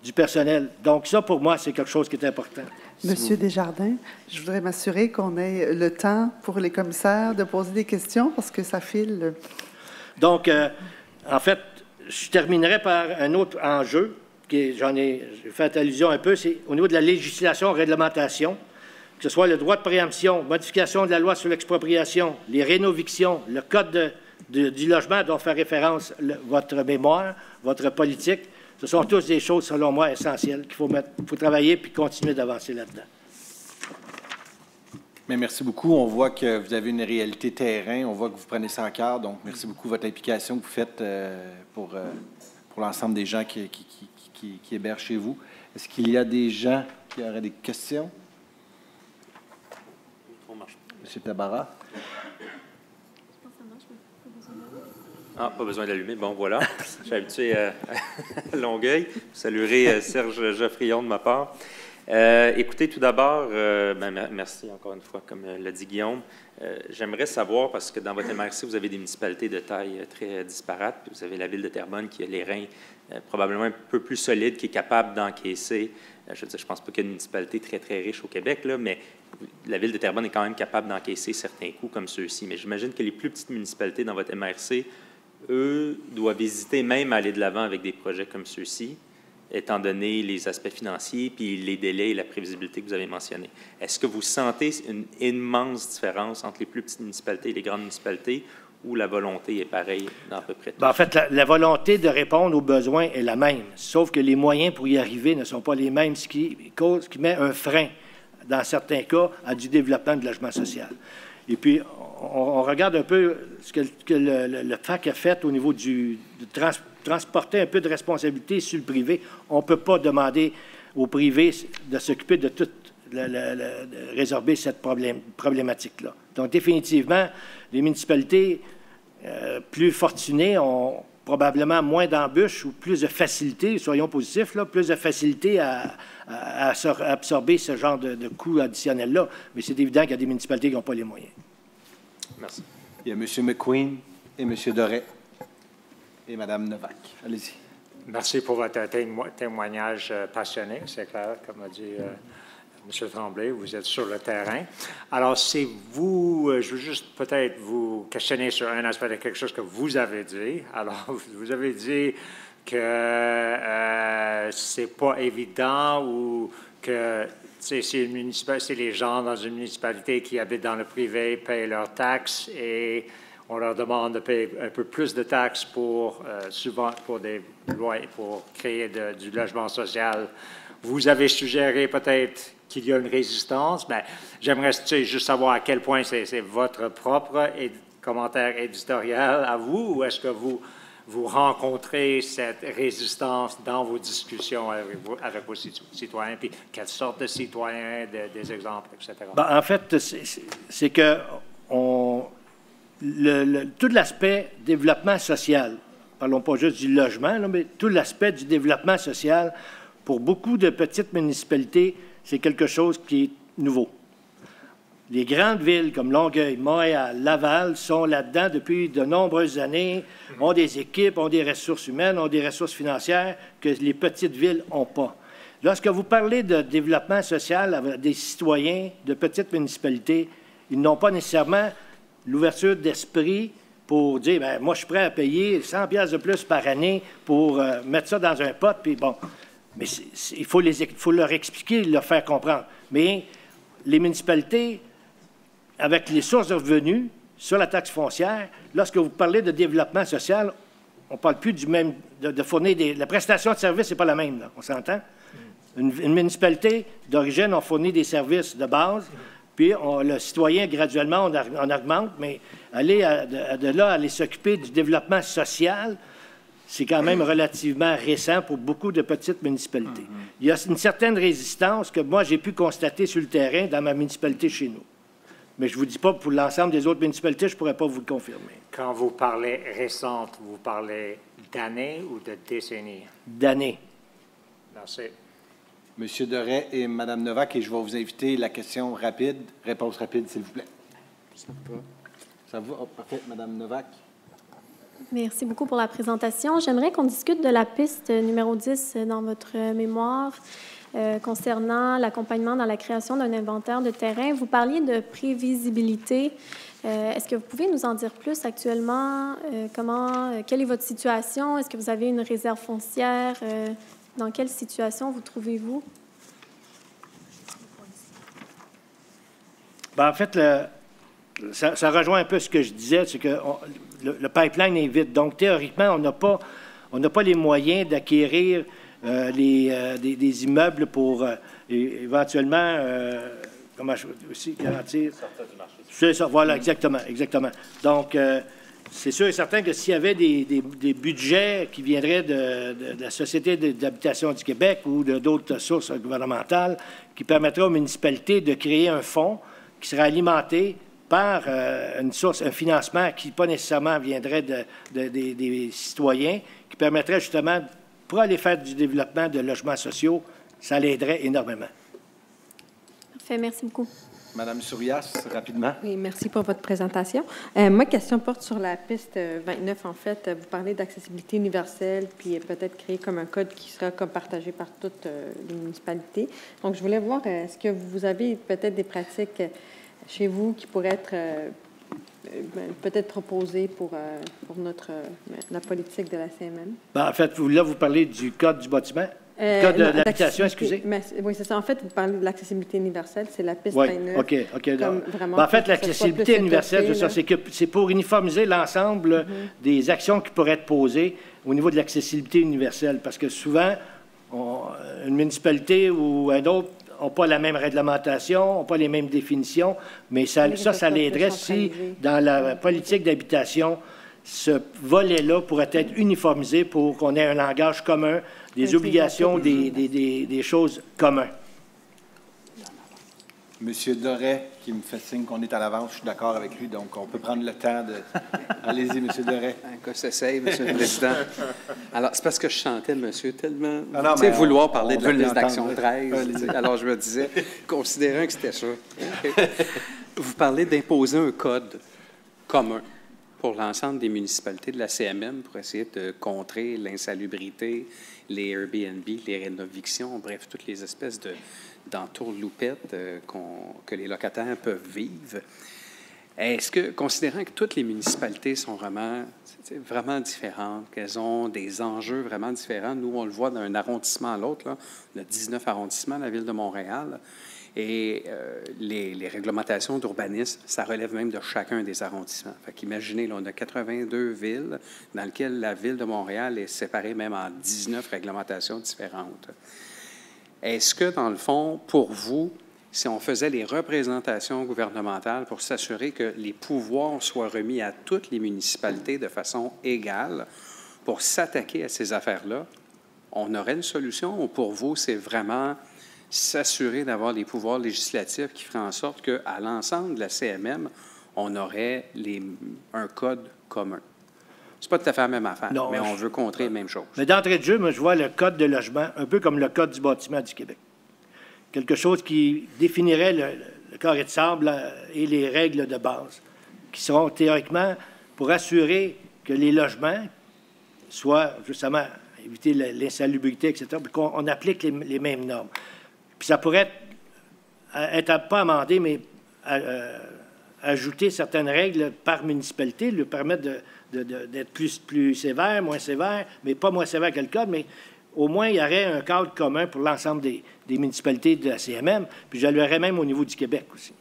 du personnel. Donc ça, pour moi, c'est quelque chose qui est important. Monsieur Desjardins, je voudrais m'assurer qu'on ait le temps pour les commissaires de poser des questions parce que ça file. Donc, en fait, je terminerai par un autre enjeu, j'ai fait allusion un peu, c'est au niveau de la législation, réglementation, que ce soit le droit de préemption, modification de la loi sur l'expropriation, les rénovictions, le code du logement dont fait référence votre mémoire, votre politique. Ce sont tous des choses, selon moi, essentielles qu'il faut travailler puis continuer d'avancer là-dedans. Mais merci beaucoup. On voit que vous avez une réalité terrain. On voit que vous prenez ça en cœur. Donc, merci beaucoup de votre implication que vous faites pour l'ensemble des gens qui hébergent chez vous. Est-ce qu'il y a des gens qui auraient des questions? Monsieur Tabarra. Ah, pas besoin d'allumer. Bon, voilà. Je suis habitué à Longueuil. Vous saluerez Serge Geoffrion de ma part. Écoutez, tout d'abord, merci encore une fois, comme l'a dit Guillaume. J'aimerais savoir, parce que dans votre MRC, vous avez des municipalités de taille très disparates. Puis vous avez la ville de Terrebonne qui a les reins probablement un peu plus solides, qui est capable d'encaisser. Je ne pense pas qu'il y ait une municipalité très, très riche au Québec, là, mais la ville de Terrebonne est quand même capable d'encaisser certains coûts comme ceux-ci. Mais j'imagine que les plus petites municipalités dans votre MRC, eux, doivent hésiter même à aller de l'avant avec des projets comme ceux-ci, étant donné les aspects financiers puis les délais et la prévisibilité que vous avez mentionnés. Est-ce que vous sentez une immense différence entre les plus petites municipalités et les grandes municipalités, ou la volonté est pareille dans à peu près tout? En fait, la volonté de répondre aux besoins est la même, sauf que les moyens pour y arriver ne sont pas les mêmes, ce qui met un frein, dans certains cas, à du développement de logement social. Et puis, on regarde un peu ce que le FAC a fait au niveau de transporter un peu de responsabilité sur le privé. On ne peut pas demander au privé de s'occuper de tout, de résorber cette problématique-là. Donc, définitivement, les municipalités plus fortunées ont probablement moins d'embûches ou plus de facilité, soyons positifs, là, plus de facilité à absorber ce genre de coûts additionnels-là. Mais c'est évident qu'il y a des municipalités qui n'ont pas les moyens. Merci. Il y a M. McQueen et M. Doré et Mme Novak. Allez-y. Merci pour votre témoignage passionné, c'est clair, comme a dit M. Tremblay, vous êtes sur le terrain. Alors, c'est vous, je veux juste peut-être vous questionner sur un aspect de quelque chose que vous avez dit. Alors, vous avez dit que c'est pas évident ou que c'est les gens dans une municipalité qui habitent dans le privé payent leurs taxes et on leur demande de payer un peu plus de taxes souvent pour des lois, pour créer du logement social. Vous avez suggéré peut-être qu'il y a une résistance, mais j'aimerais juste savoir à quel point c'est votre propre commentaire éditorial à vous, ou est-ce que vous rencontrez cette résistance dans vos discussions avec vos citoyens, puis quelle sorte de citoyens, des exemples, etc.? En fait, c'est que tout l'aspect développement social, parlons pas juste du logement, là, mais tout l'aspect du développement social, pour beaucoup de petites municipalités, c'est quelque chose qui est nouveau. Les grandes villes comme Longueuil, Montréal, Laval sont là-dedans depuis de nombreuses années, ont des équipes, ont des ressources humaines, ont des ressources financières que les petites villes n'ont pas. Lorsque vous parlez de développement social avec des citoyens de petites municipalités, ils n'ont pas nécessairement l'ouverture d'esprit pour dire, bien, moi, je suis prêt à payer 100 $ de plus par année pour mettre ça dans un pot, puis bon. Mais il faut leur expliquer, leur faire comprendre. Mais les municipalités, avec les sources de revenus sur la taxe foncière, lorsque vous parlez de développement social, on ne parle plus du même, de fournir des... La prestation de services n'est pas la même, là, on s'entend? Une municipalité d'origine, on fournit des services de base, puis le citoyen, graduellement, on augmente, mais aller de là à aller s'occuper du développement social, c'est quand même relativement récent pour beaucoup de petites municipalités. Il y a une certaine résistance que moi, j'ai pu constater sur le terrain dans ma municipalité chez nous. Mais je ne vous dis pas pour l'ensemble des autres municipalités, je ne pourrais pas vous le confirmer. Quand vous parlez récente, vous parlez d'années ou de décennies? D'années. Merci. Monsieur Doré et Mme Novak, et je vais vous inviter la question rapide, réponse rapide, s'il vous plaît. Ça va? Oh, parfait. Mme Novak. Merci beaucoup pour la présentation. J'aimerais qu'on discute de la piste numéro 10 dans votre mémoire concernant l'accompagnement dans la création d'un inventaire de terrain. Vous parliez de prévisibilité. Est-ce que vous pouvez nous en dire plus actuellement? Quelle est votre situation? Est-ce que vous avez une réserve foncière? Dans quelle situation vous trouvez-vous? Bien, en fait, ça rejoint un peu ce que je disais, c'est que le pipeline est vide. Donc, théoriquement, on n'a pas les moyens d'acquérir des immeubles pour éventuellement, comment je veux aussi garantir? C'est ça, voilà, exactement. Donc, c'est sûr et certain que s'il y avait des budgets qui viendraient de la Société d'habitation du Québec ou d'autres sources gouvernementales qui permettraient aux municipalités de créer un fonds qui serait alimenté par une source, un financement qui pas nécessairement viendrait des citoyens, qui permettrait justement, pour aller faire du développement de logements sociaux, ça l'aiderait énormément. Parfait, merci beaucoup. Madame Sourias, rapidement. Oui, merci pour votre présentation. Ma question porte sur la piste 29. En fait, vous parlez d'accessibilité universelle, puis peut-être créer comme un code qui sera comme partagé par toutes les municipalités. Donc, je voulais voir, est-ce que vous avez peut-être des pratiques chez vous qui pourraient être peut-être proposées pour la politique de la CMM? Bien, en fait, là, vous parlez du code du bâtiment? Code de l'habitation, excusez. Oui, c'est ça. En fait, vous parlez de l'accessibilité universelle, c'est la piste 29. OK. Ben, en fait, l'accessibilité universelle, c'est pour uniformiser l'ensemble des actions qui pourraient être posées au niveau de l'accessibilité universelle. Parce que souvent, une municipalité ou un autre n'ont pas la même réglementation, n'ont pas les mêmes définitions, mais ça l'aiderait si, dans la politique d'habitation, ce volet-là pourrait être uniformisé pour qu'on ait un langage commun, des obligations, des choses communes. Monsieur Doré, qui me fait signe qu'on est à l'avance, je suis d'accord avec lui, donc on peut prendre le temps de... Allez-y, Monsieur Doré. Un cas s'essaye, Monsieur le Président. Alors, c'est parce que je chantais, monsieur, tellement... Non, tu sais, vouloir parler de la piste d'action 13. Alors, je me disais, considérant que c'était ça. Vous parlez d'imposer un code commun pour l'ensemble des municipalités de la CMM pour essayer de contrer l'insalubrité, les Airbnb, les rénovictions, bref, toutes les espèces d'entourloupettes que les locataires peuvent vivre. Est-ce que, considérant que toutes les municipalités sont vraiment différentes, qu'elles ont des enjeux vraiment différents, nous, on le voit d'un arrondissement à l'autre, là, on a 19 arrondissements à la Ville de Montréal, et les réglementations d'urbanisme, ça relève même de chacun des arrondissements. Fait qu'imaginez, là, on a 82 villes dans lesquelles la Ville de Montréal est séparée même en 19 réglementations différentes. Est-ce que, dans le fond, pour vous, si on faisait les représentations gouvernementales pour s'assurer que les pouvoirs soient remis à toutes les municipalités de façon égale pour s'attaquer à ces affaires-là, on aurait une solution ou pour vous, c'est vraiment s'assurer d'avoir les pouvoirs législatifs qui feraient en sorte qu'à l'ensemble de la CMM, on aurait un code commun? C'est pas tout à fait la même affaire, mais on veut contrer les mêmes choses. Mais d'entrée de jeu, moi, je vois le code de logement un peu comme le code du bâtiment du Québec. Quelque chose qui définirait le carré de sable et les règles de base, qui seront théoriquement pour assurer que les logements soient justement éviter l'insalubrité, etc., puis qu'on applique les mêmes normes. Puis ça pourrait être pas amendé, mais ajouter certaines règles par municipalité, lui permettre d'être plus sévère, moins sévère, mais pas moins sévère que le code, mais au moins il y aurait un cadre commun pour l'ensemble des municipalités de la CMM, puis je le verrais même au niveau du Québec aussi.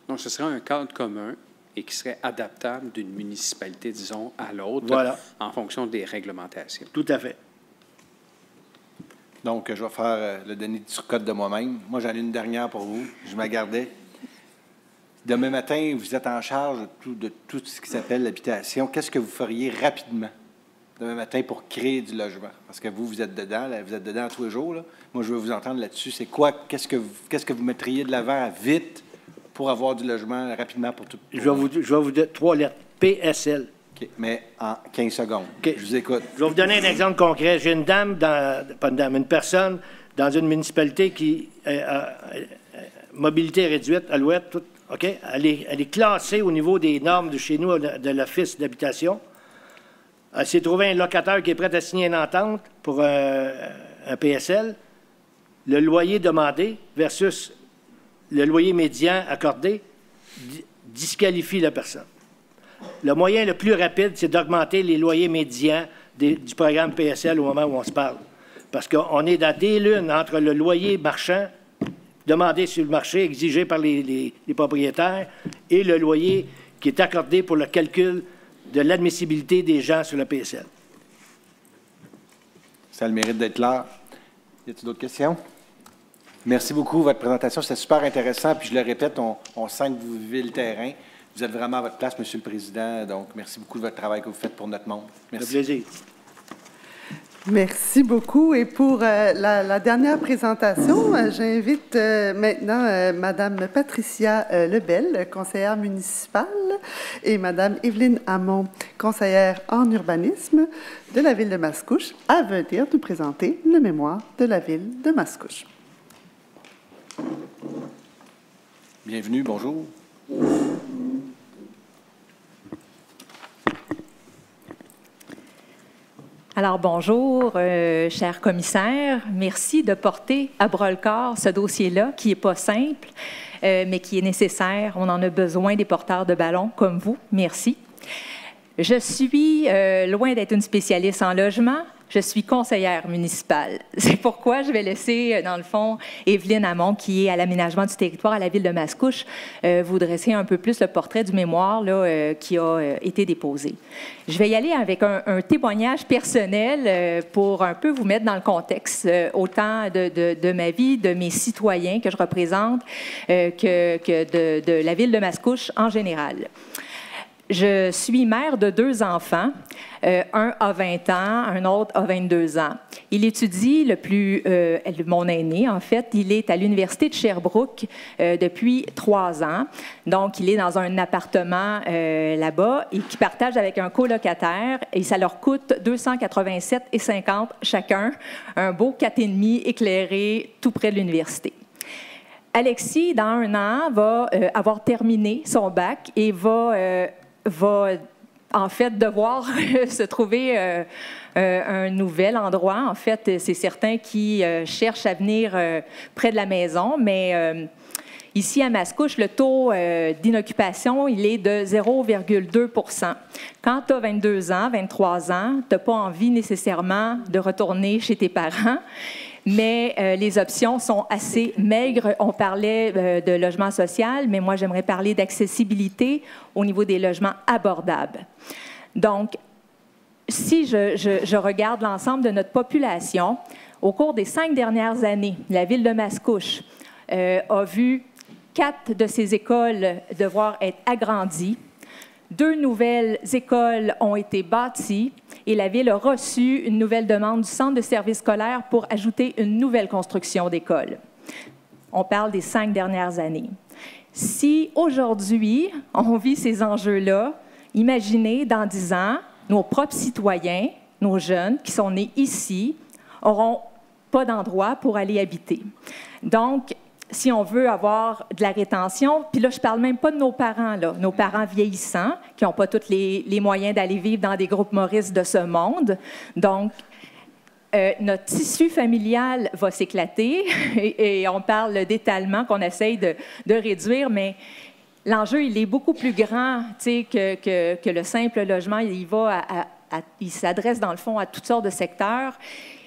Donc, ce serait un cadre commun et qui serait adaptable d'une municipalité, disons, à l'autre, voilà, en fonction des réglementations. Tout à fait. Donc, je vais faire le Denis Turcotte de moi-même. Moi, j'en ai une dernière pour vous. Je m'en gardais. Demain matin, vous êtes en charge de tout ce qui s'appelle l'habitation. Qu'est-ce que vous feriez rapidement demain matin pour créer du logement? Parce que vous êtes dedans, là, vous êtes dedans tous les jours. Là. Moi, je veux vous entendre là-dessus. C'est quoi? Qu'est-ce que vous mettriez de l'avant vite pour avoir du logement rapidement pour tout? Je vais vous dire 3 lettres. PSL. OK, mais en 15 secondes. Okay. Je vous écoute. Je vais vous donner un exemple concret. J'ai une dame, une personne dans une municipalité qui mobilité réduite, Alouette, tout, OK? Elle est classée au niveau des normes de chez nous, de l'Office d'habitation. Elle s'est trouvée un locataire qui est prêt à signer une entente pour un PSL. Le loyer demandé versus le loyer médian accordé disqualifie la personne. Le moyen le plus rapide, c'est d'augmenter les loyers médians du programme PSL au moment où on se parle. Parce qu'on est dans des lunes entre le loyer marchand demandé sur le marché, exigé par les propriétaires, et le loyer qui est accordé pour le calcul de l'admissibilité des gens sur le PSL. Ça a le mérite d'être clair. Y a-t-il d'autres questions? Merci beaucoup. Votre présentation, c'était super intéressant. Puis je le répète, on sent que vous vivez le terrain. Vous êtes vraiment à votre place, Monsieur le Président. Donc, merci beaucoup de votre travail que vous faites pour notre monde. Merci. Un plaisir. Merci beaucoup. Et pour la dernière présentation, j'invite maintenant Madame Patricia Lebel, conseillère municipale, et Madame Evelyne Hamon, conseillère en urbanisme de la Ville de Mascouche, à venir nous présenter le mémoire de la Ville de Mascouche. Bienvenue, bonjour. Alors, bonjour, cher commissaire. Merci de porter à bras-le-corps ce dossier-là, qui n'est pas simple, mais qui est nécessaire. On en a besoin des porteurs de ballons comme vous. Merci. Je suis loin d'être une spécialiste en logement. Je suis conseillère municipale. C'est pourquoi je vais laisser, dans le fond, Evelyne Hamon, qui est à l'aménagement du territoire à la Ville de Mascouche, vous dresser un peu plus le portrait du mémoire là, qui a été déposé. Je vais y aller avec un témoignage personnel pour un peu vous mettre dans le contexte, autant de ma vie, de mes citoyens que je représente, que de la Ville de Mascouche en général. Je suis mère de 2 enfants. Un a 20 ans, un autre a 22 ans. Il étudie mon aîné, en fait, il est à l'Université de Sherbrooke depuis 3 ans. Donc, il est dans un appartement là-bas et qui partage avec un colocataire et ça leur coûte 287,50 chacun. Un beau 4,5 éclairé tout près de l'université. Alexis, dans 1 an, va avoir terminé son bac et va en fait devoir se trouver un nouvel endroit. En fait, c'est certains qui cherchent à venir près de la maison, mais ici à Mascouche, le taux d'inoccupation, il est de 0,2 %. Quand tu as 22 ans, 23 ans, tu n'as pas envie nécessairement de retourner chez tes parents, mais les options sont assez maigres. On parlait de logement social, mais moi, j'aimerais parler d'accessibilité au niveau des logements abordables. Donc, si je regarde l'ensemble de notre population, au cours des 5 dernières années, la Ville de Mascouche a vu 4 de ces écoles devoir être agrandies. 2 nouvelles écoles ont été bâties et la Ville a reçu une nouvelle demande du Centre de services scolaires pour ajouter une nouvelle construction d'école. On parle des 5 dernières années. Si aujourd'hui, on vit ces enjeux-là, imaginez dans 10 ans, nos propres citoyens, nos jeunes qui sont nés ici, n'auront pas d'endroit pour aller habiter. Donc, si on veut avoir de la rétention, puis là, je ne parle même pas de nos parents, là, nos parents vieillissants, qui n'ont pas tous les moyens d'aller vivre dans des groupes Maurice de ce monde. Donc, notre tissu familial va s'éclater et on parle d'étalement qu'on essaye de réduire, mais l'enjeu, il est beaucoup plus grand que le simple logement. Il s'adresse, dans le fond, à toutes sortes de secteurs.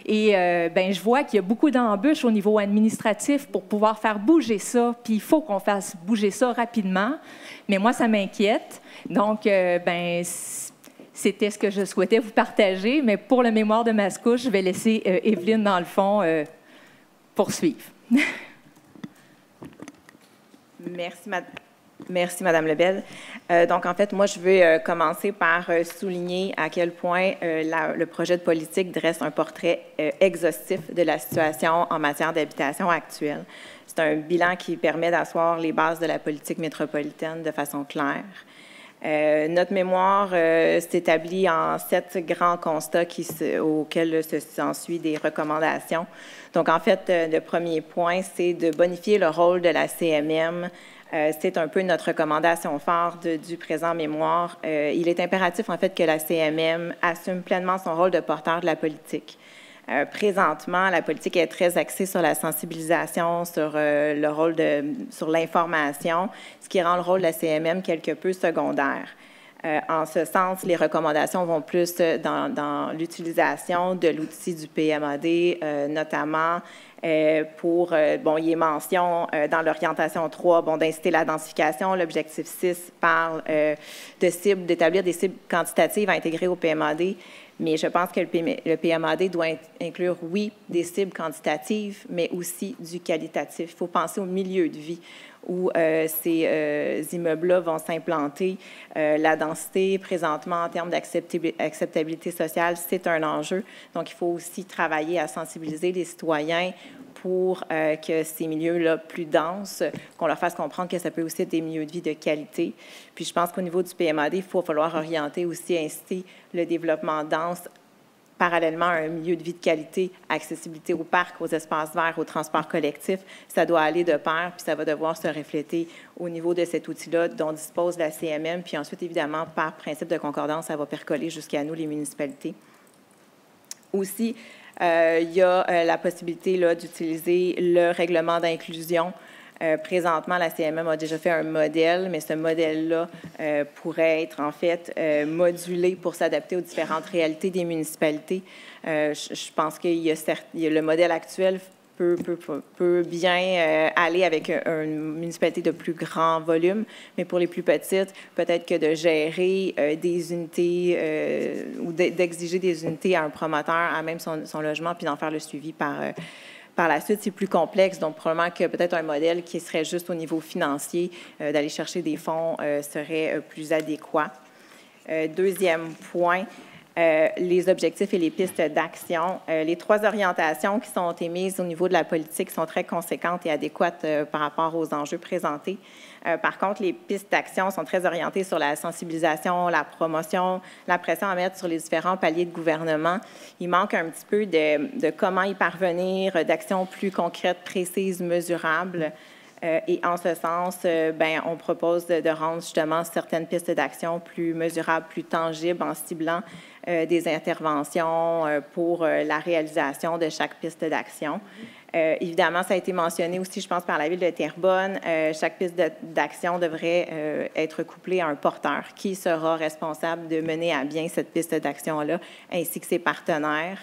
Et je vois qu'il y a beaucoup d'embûches au niveau administratif pour pouvoir faire bouger ça. Puis il faut qu'on fasse bouger ça rapidement. Mais moi, ça m'inquiète. Donc, c'était ce que je souhaitais vous partager. Mais pour le mémoire de Mascouche, je vais laisser Evelyne, dans le fond, poursuivre. Merci, Mme Lebel. Donc, en fait, moi, je veux commencer par souligner à quel point le projet de politique dresse un portrait exhaustif de la situation en matière d'habitation actuelle. C'est un bilan qui permet d'asseoir les bases de la politique métropolitaine de façon claire. Notre mémoire s'établit en 7 grands constats auxquels s'ensuit des recommandations. Donc, en fait, le premier point, c'est de bonifier le rôle de la CMM. C'est un peu notre recommandation phare du présent mémoire. Il est impératif, en fait, que la CMM assume pleinement son rôle de porteur de la politique. Présentement, la politique est très axée sur la sensibilisation, sur le rôle sur l'information, ce qui rend le rôle de la CMM quelque peu secondaire. En ce sens, les recommandations vont plus dans l'utilisation de l'outil du PMAD, notamment pour, il y a mention dans l'orientation 3, d'inciter la densification. L'objectif 6 parle d'établir des cibles quantitatives à intégrer au PMAD. Mais je pense que le PMAD doit inclure, oui, des cibles quantitatives, mais aussi du qualitatif. Il faut penser au milieu de vie où ces immeubles-là vont s'implanter. La densité, présentement, en termes d'acceptabilité sociale, c'est un enjeu. Donc, il faut aussi travailler à sensibiliser les citoyens pour que ces milieux-là plus denses, qu'on leur fasse comprendre que ça peut aussi être des milieux de vie de qualité. Puis je pense qu'au niveau du PMAD, il va falloir orienter aussi, inciter le développement dense parallèlement à un milieu de vie de qualité, accessibilité aux parcs, aux espaces verts, aux transports collectifs. Ça doit aller de pair, puis ça va devoir se refléter au niveau de cet outil-là dont dispose la CMM. Puis ensuite, évidemment, par principe de concordance, ça va percoler jusqu'à nous, les municipalités. Aussi, il y a la possibilité d'utiliser le règlement d'inclusion. Présentement, la CMM a déjà fait un modèle, mais ce modèle-là pourrait être en fait modulé pour s'adapter aux différentes réalités des municipalités. Je pense que le modèle actuel peut bien aller avec une municipalité de plus grand volume, mais pour les plus petites, peut-être que de gérer des unités ou d'exiger des unités à un promoteur à même son logement, puis d'en faire le suivi par la suite, c'est plus complexe. Donc, probablement que peut-être un modèle qui serait juste au niveau financier, d'aller chercher des fonds, serait plus adéquat. Deuxième point, les objectifs et les pistes d'action. Les 3 orientations qui sont émises au niveau de la politique sont très conséquentes et adéquates par rapport aux enjeux présentés. Par contre, les pistes d'action sont très orientées sur la sensibilisation, la promotion, la pression à mettre sur les différents paliers de gouvernement. Il manque un petit peu de comment y parvenir, d'actions plus concrètes, précises, mesurables. Et en ce sens, on propose de rendre justement certaines pistes d'action plus mesurables, plus tangibles en ciblant des interventions pour la réalisation de chaque piste d'action. Évidemment, ça a été mentionné aussi, je pense, par la Ville de Terrebonne. Chaque piste d'action devrait être couplée à un porteur qui sera responsable de mener à bien cette piste d'action-là, ainsi que ses partenaires,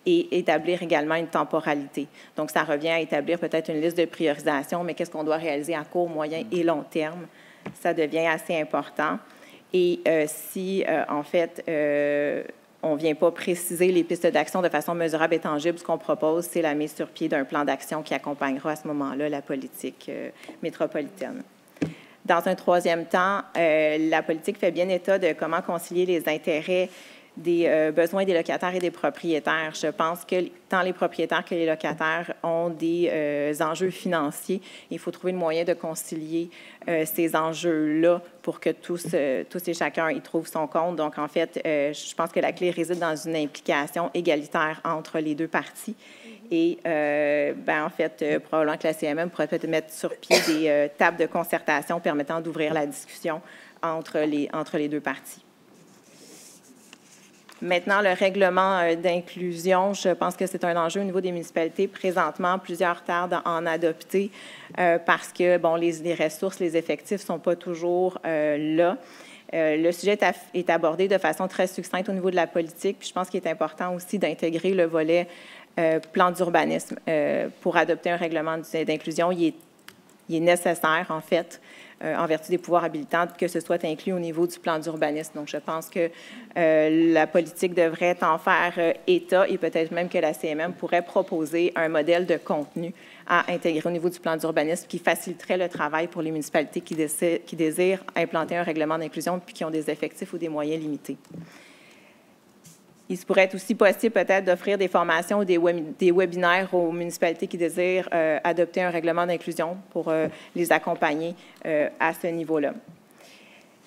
et établir également une temporalité. Donc, ça revient à établir peut-être une liste de priorisation, mais qu'est-ce qu'on doit réaliser à court, moyen et long terme? Ça devient assez important. Et si, en fait, on ne vient pas préciser les pistes d'action de façon mesurable et tangible, ce qu'on propose, c'est la mise sur pied d'un plan d'action qui accompagnera à ce moment-là la politique métropolitaine. Dans un troisième temps, la politique fait bien état de comment concilier les intérêts des besoins des locataires et des propriétaires. Je pense que tant les propriétaires que les locataires ont des enjeux financiers. Il faut trouver le moyen de concilier ces enjeux-là pour que tous et chacun y trouvent son compte. Donc, en fait, je pense que la clé réside dans une implication égalitaire entre les deux parties. Et, en fait, probablement que la CMM pourrait peut-être mettre sur pied des tables de concertation permettant d'ouvrir la discussion entre les deux parties. Maintenant, le règlement d'inclusion, je pense que c'est un enjeu au niveau des municipalités. Présentement, plusieurs tardent à en adopter parce que, bon, les ressources, les effectifs ne sont pas toujours là. Le sujet est abordé de façon très succincte au niveau de la politique. Puis je pense qu'il est important aussi d'intégrer le volet plan d'urbanisme pour adopter un règlement d'inclusion. Il est nécessaire, en fait, en vertu des pouvoirs habilitants, que ce soit inclus au niveau du plan d'urbanisme. Donc, je pense que la politique devrait en faire état et peut-être même que la CMM pourrait proposer un modèle de contenu à intégrer au niveau du plan d'urbanisme qui faciliterait le travail pour les municipalités qui désirent implanter un règlement d'inclusion puis qui ont des effectifs ou des moyens limités. Il pourrait être aussi possible peut-être d'offrir des formations ou des webinaires aux municipalités qui désirent adopter un règlement d'inclusion pour les accompagner à ce niveau-là.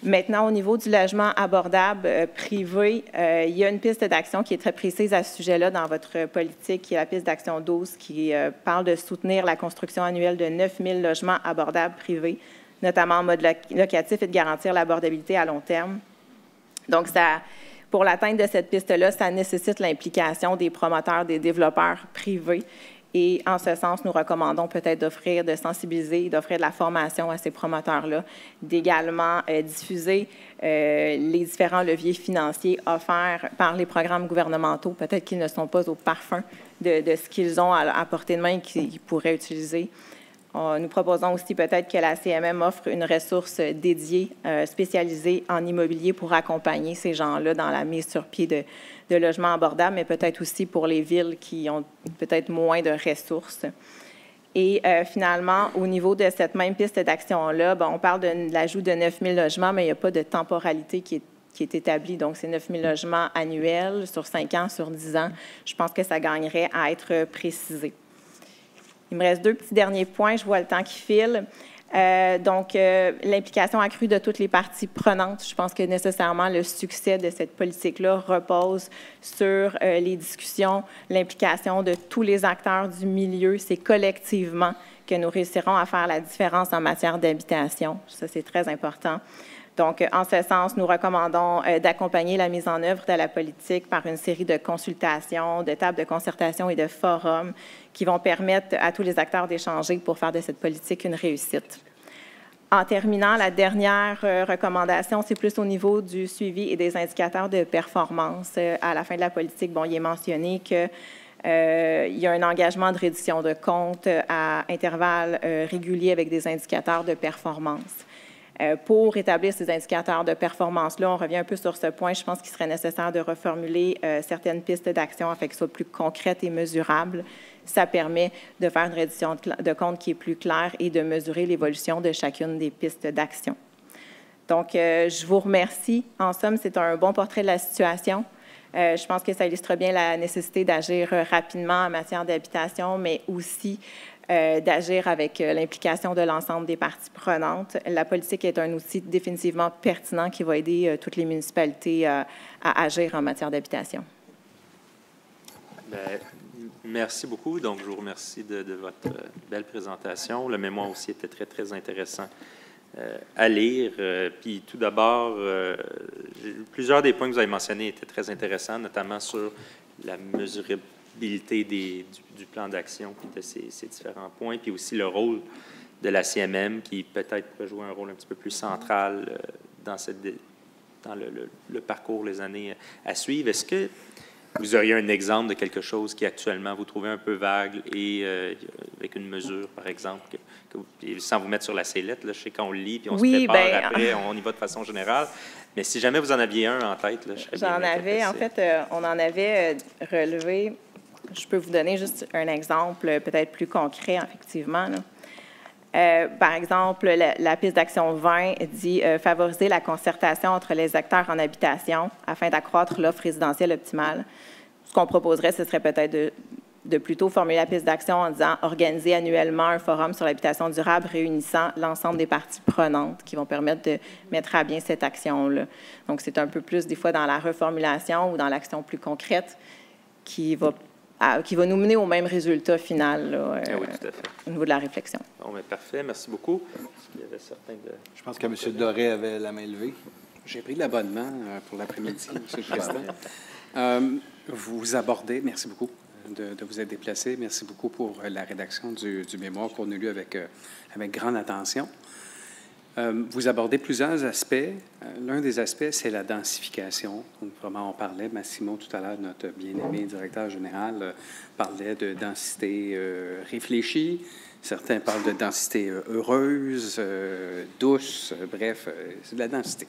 Maintenant, au niveau du logement abordable privé, il y a une piste d'action qui est très précise à ce sujet-là dans votre politique, qui est la piste d'action 12, qui parle de soutenir la construction annuelle de 9 000 logements abordables privés, notamment en mode locatif, et de garantir l'abordabilité à long terme. Donc, pour l'atteinte de cette piste-là, ça nécessite l'implication des promoteurs, des développeurs privés. Et en ce sens, nous recommandons peut-être de sensibiliser, d'offrir de la formation à ces promoteurs-là, d'également diffuser les différents leviers financiers offerts par les programmes gouvernementaux. Peut-être qu'ils ne sont pas au parfum de ce qu'ils ont à portée de main et qu'ils pourraient utiliser. Nous proposons aussi peut-être que la CMM offre une ressource dédiée, spécialisée en immobilier pour accompagner ces gens-là dans la mise sur pied de logements abordables, mais peut-être aussi pour les villes qui ont peut-être moins de ressources. Et finalement, au niveau de cette même piste d'action-là, on parle de l'ajout de 9 000 logements, mais il n'y a pas de temporalité qui est établie. Donc, c'est 9 000 logements annuels sur 5 ans, sur 10 ans. Je pense que ça gagnerait à être précisé. Il me reste 2 petits derniers points. Je vois le temps qui file. L'implication accrue de toutes les parties prenantes. Je pense que nécessairement le succès de cette politique-là repose sur les discussions, l'implication de tous les acteurs du milieu. C'est collectivement que nous réussirons à faire la différence en matière d'habitation. Ça, c'est très important. Donc, en ce sens, nous recommandons d'accompagner la mise en œuvre de la politique par une série de consultations, de tables de concertation et de forums qui vont permettre à tous les acteurs d'échanger pour faire de cette politique une réussite. En terminant, la dernière recommandation, c'est plus au niveau du suivi et des indicateurs de performance. À la fin de la politique, il est mentionné que il y a un engagement de reddition de comptes à intervalles réguliers avec des indicateurs de performance. Pour établir ces indicateurs de performance-là, on revient un peu sur ce point. Je pense qu'il serait nécessaire de reformuler certaines pistes d'action afin qu'elles soient plus concrètes et mesurables. Ça permet de faire une reddition de compte qui est plus claire et de mesurer l'évolution de chacune des pistes d'action. Donc, je vous remercie. En somme, c'est un bon portrait de la situation. Je pense que ça illustre bien la nécessité d'agir rapidement en matière d'habitation, mais aussi d'agir avec l'implication de l'ensemble des parties prenantes. La politique est un outil définitivement pertinent qui va aider toutes les municipalités à agir en matière d'habitation. Merci beaucoup. Donc, je vous remercie de votre belle présentation. Le mémoire aussi était très, très intéressant à lire. Puis, tout d'abord, plusieurs des points que vous avez mentionnés étaient très intéressants, notamment sur la mesurabilité du plan d'action puis de ces différents points, puis aussi le rôle de la CMM qui peut-être pourrait jouer un rôle un petit peu plus central dans le parcours, les années à suivre. Est-ce que vous auriez un exemple de quelque chose qui actuellement vous trouvez un peu vague et avec une mesure, par exemple, sans vous mettre sur la sellette, là, je sais qu'on le lit puis on se prépare après, on y va de façon générale. Mais si jamais vous en aviez un en tête, là, je serais bien intéressé. En fait, on en avait relevé. Je peux vous donner juste un exemple peut-être plus concret, effectivement. Par exemple, la piste d'action 20 dit favoriser la concertation entre les acteurs en habitation afin d'accroître l'offre résidentielle optimale. Ce qu'on proposerait, ce serait peut-être de plutôt formuler la piste d'action en disant organiser annuellement un forum sur l'habitation durable réunissant l'ensemble des parties prenantes qui vont permettre de mettre à bien cette action-là. Donc, c'est un peu plus des fois dans la reformulation ou dans l'action plus concrète qui va nous mener au même résultat final là, oui, tout à fait. Au niveau de la réflexion. Bon, bien, parfait. Merci beaucoup. Il y avait certains Je pense que M. Doré avait la main levée. J'ai pris l'abonnement pour l'après-midi, M. le Président. Vous abordez, merci beaucoup de vous être déplacé. Merci beaucoup pour la rédaction du mémoire qu'on a lu avec grande attention. Vous abordez plusieurs aspects. L'un des aspects, c'est la densification. Donc, vraiment, on parlait, Massimo tout à l'heure, notre bien-aimé directeur général, parlait de densité réfléchie. Certains parlent de densité heureuse, douce, bref, c'est de la densité.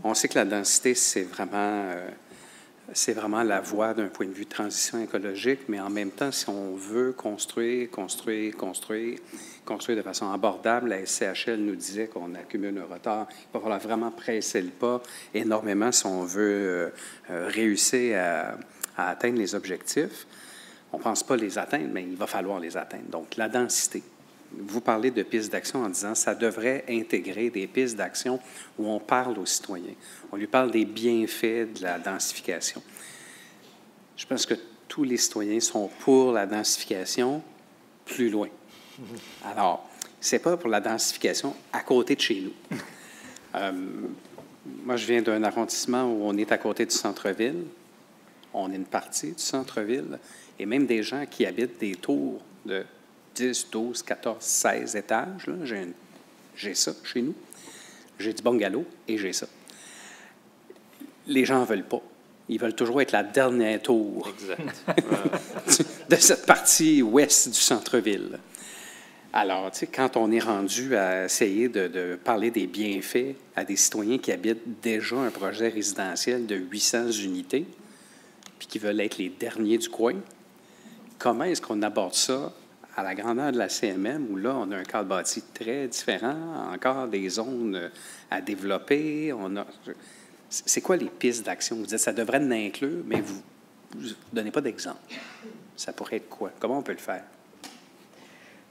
On sait que la densité, c'est vraiment la voie d'un point de vue de transition écologique, mais en même temps, si on veut construire de façon abordable, la SCHL nous disait qu'on accumule un retard. Il va falloir vraiment presser le pas énormément si on veut réussir à atteindre les objectifs. On ne pense pas les atteindre, mais il va falloir les atteindre. Donc, la densité. Vous parlez de pistes d'action en disant que ça devrait intégrer des pistes d'action où on parle aux citoyens. On lui parle des bienfaits de la densification. Je pense que tous les citoyens sont pour la densification plus loin. Alors, ce n'est pas pour la densification à côté de chez nous. Moi, je viens d'un arrondissement où on est à côté du centre-ville. On est une partie du centre-ville. Et même des gens qui habitent des tours de 10, 12, 14, 16 étages. Là, j'ai ça chez nous. J'ai du bungalow et j'ai ça. Les gens n'en veulent pas. Ils veulent toujours être la dernière tour de cette partie ouest du centre-ville. Alors, tu sais, quand on est rendu à essayer de parler des bienfaits à des citoyens qui habitent déjà un projet résidentiel de 800 unités, puis qui veulent être les derniers du coin, comment est-ce qu'on aborde ça à la grandeur de la CMM, où là, on a un cadre bâti très différent, encore des zones à développer. C'est quoi les pistes d'action? Vous dites ça devrait en inclure, mais vous ne donnez pas d'exemple. Ça pourrait être quoi? Comment on peut le faire?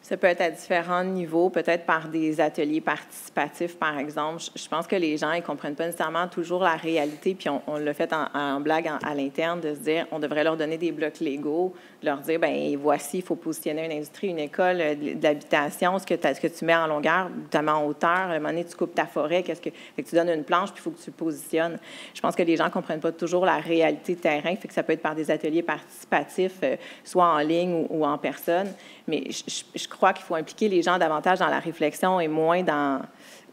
Ça peut être à différents niveaux, peut-être par des ateliers participatifs, par exemple. Je pense que les gens ne comprennent pas nécessairement toujours la réalité, puis on l'a fait en blague à l'interne, de se dire on devrait leur donner des blocs légaux, leur dire, bien, voici, il faut positionner une industrie, une école, de l'habitation, ce que tu mets en longueur, notamment en hauteur. À un moment donné, tu coupes ta forêt, fait que tu donnes une planche, puis il faut que tu le positionnes. Je pense que les gens ne comprennent pas toujours la réalité de terrain, fait que ça peut être par des ateliers participatifs, soit en ligne ou en personne. Mais je crois qu'il faut impliquer les gens davantage dans la réflexion et moins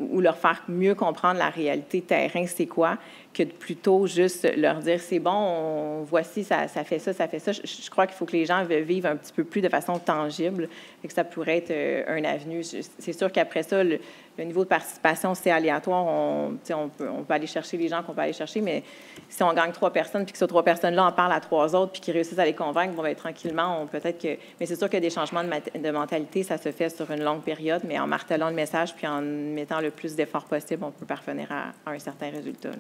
ou leur faire mieux comprendre la réalité terrain, c'est quoi, que de plutôt juste leur dire, c'est bon, voici, ça fait ça, ça fait ça. Je crois qu'il faut que les gens vivent un petit peu plus de façon tangible et que ça pourrait être un avenue. C'est sûr qu'après ça, le niveau de participation, c'est aléatoire. On peut aller chercher les gens qu'on peut aller chercher, mais si on gagne 3 personnes puis que ces 3 personnes-là en parlent à 3 autres puis qu'ils réussissent à les convaincre, tranquillement, peut-être que... Mais c'est sûr que des changements de mentalité, ça se fait sur une longue période, mais en martelant le message puis en mettant le plus d'efforts possible, on peut parvenir à un certain résultat. Là.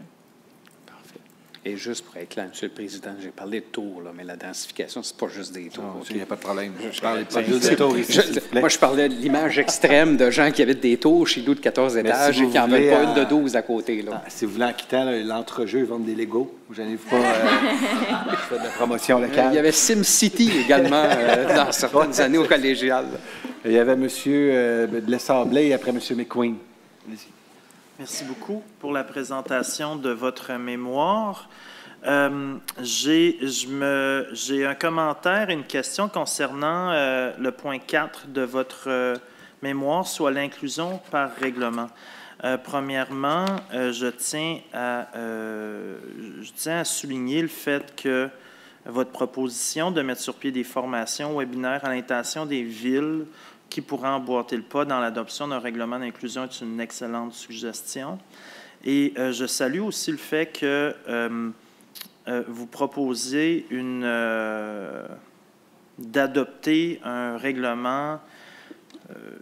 Et juste pour être clair, M. le Président, j'ai parlé de tours, là, mais la densification, c'est pas juste des tours. Il n'y a pas de problème. Je parlais pas juste des tours ici. Moi, je parlais de l'image extrême de gens qui habitent des tours chez nous de 14 étages et qui n'en veulent pas une de 12 à côté. Là. Si vous voulez, en quittant l'entrejeu, vendre des Legos, vous n'allez pas faire de la promotion locale. Il y avait SimCity également dans certaines années au collégial. Il y avait M. de l'Assemblée et après M. McQueen. Allez-y. Merci beaucoup pour la présentation de votre mémoire. J'ai un commentaire, une question concernant le point 4 de votre mémoire, soit l'inclusion par règlement. Premièrement, je tiens à souligner le fait que votre proposition de mettre sur pied des formations webinaires à l'intention des villes qui pourraient emboîter le pas dans l'adoption d'un règlement d'inclusion est une excellente suggestion. Et je salue aussi le fait que vous proposez d'adopter un règlement,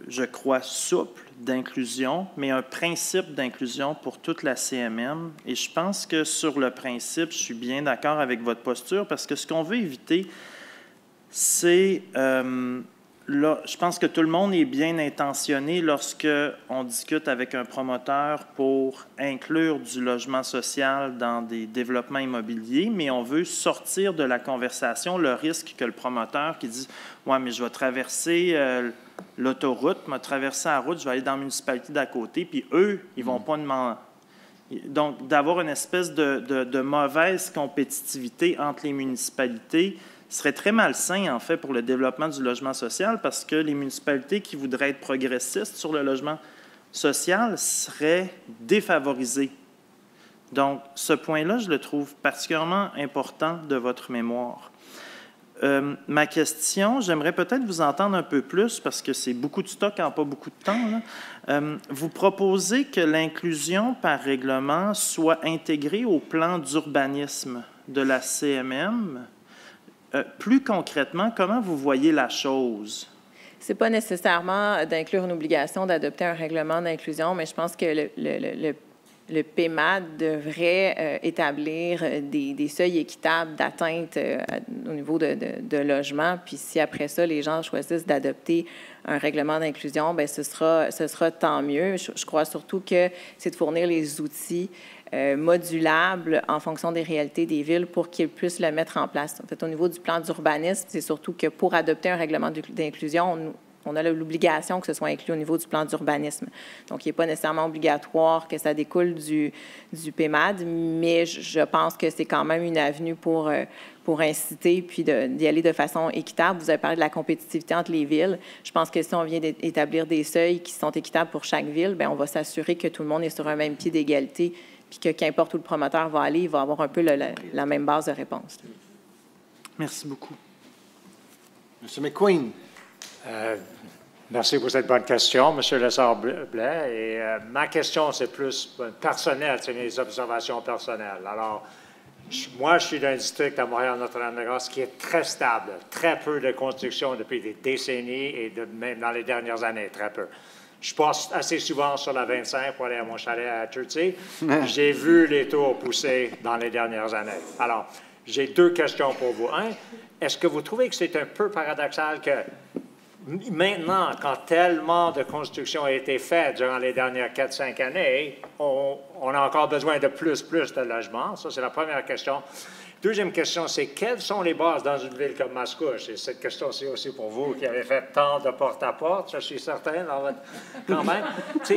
je crois, souple d'inclusion, mais un principe d'inclusion pour toute la CMM. Et je pense que sur le principe, je suis bien d'accord avec votre posture, parce que ce qu'on veut éviter, c'est... Là, je pense que tout le monde est bien intentionné lorsque on discute avec un promoteur pour inclure du logement social dans des développements immobiliers, mais on veut sortir de la conversation le risque que le promoteur qui dit « Ouais, mais je vais traverser l'autoroute, me traverser la route, je vais aller dans la municipalité d'à côté, puis eux, ils vont pas Donc, d'avoir une espèce de mauvaise compétitivité entre les municipalités serait très malsain, en fait, pour le développement du logement social, parce que les municipalités qui voudraient être progressistes sur le logement social seraient défavorisées. Donc, ce point-là, je le trouve particulièrement important de votre mémoire. Ma question, j'aimerais peut-être vous entendre un peu plus, parce que c'est beaucoup de stock en pas beaucoup de temps, là. Vous proposez que l'inclusion par règlement soit intégrée au plan d'urbanisme de la CMM. Plus concrètement, comment vous voyez la chose? Ce n'est pas nécessairement d'inclure une obligation d'adopter un règlement d'inclusion, mais je pense que le PEMAD devrait établir des seuils équitables d'atteinte au niveau de logement. Puis si après ça, les gens choisissent d'adopter un règlement d'inclusion, bien, ce sera tant mieux. Je crois surtout que c'est de fournir les outils modulables en fonction des réalités des villes pour qu'ils puissent le mettre en place. En fait, au niveau du plan d'urbanisme, c'est surtout que pour adopter un règlement d'inclusion, on a l'obligation que ce soit inclus au niveau du plan d'urbanisme. Donc, il n'est pas nécessairement obligatoire que ça découle du PEMAD, mais je pense que c'est quand même une avenue pour inciter puis d'y aller de façon équitable. Vous avez parlé de la compétitivité entre les villes. Je pense que si on vient d'établir des seuils qui sont équitables pour chaque ville, bien, on va s'assurer que tout le monde est sur un même pied d'égalité puis que qu'importe où le promoteur va aller, il va avoir un peu la même base de réponse. Merci beaucoup. M. McQueen. Merci pour cette bonne question, M. Lessard-Blais. Et ma question, c'est plus personnelle, c'est mes observations personnelles. Alors, moi, je suis d'un district à Montréal-Notre-Dame-de-Grâce qui est très stable, très peu de construction depuis des décennies et même dans les dernières années, très peu. Je passe assez souvent sur la 25 pour aller à mon chalet à Chertsey. J'ai vu les tours pousser dans les dernières années. Alors, j'ai deux questions pour vous. Un, est-ce que vous trouvez que c'est un peu paradoxal que maintenant, quand tellement de construction a été faite durant les dernières 4-5 années, on a encore besoin de plus de logements? Ça, c'est la première question. Deuxième question, c'est quelles sont les bases dans une ville comme Mascouche? Et cette question-ci aussi pour vous qui avez fait tant de porte-à-porte, je suis certain, quand même.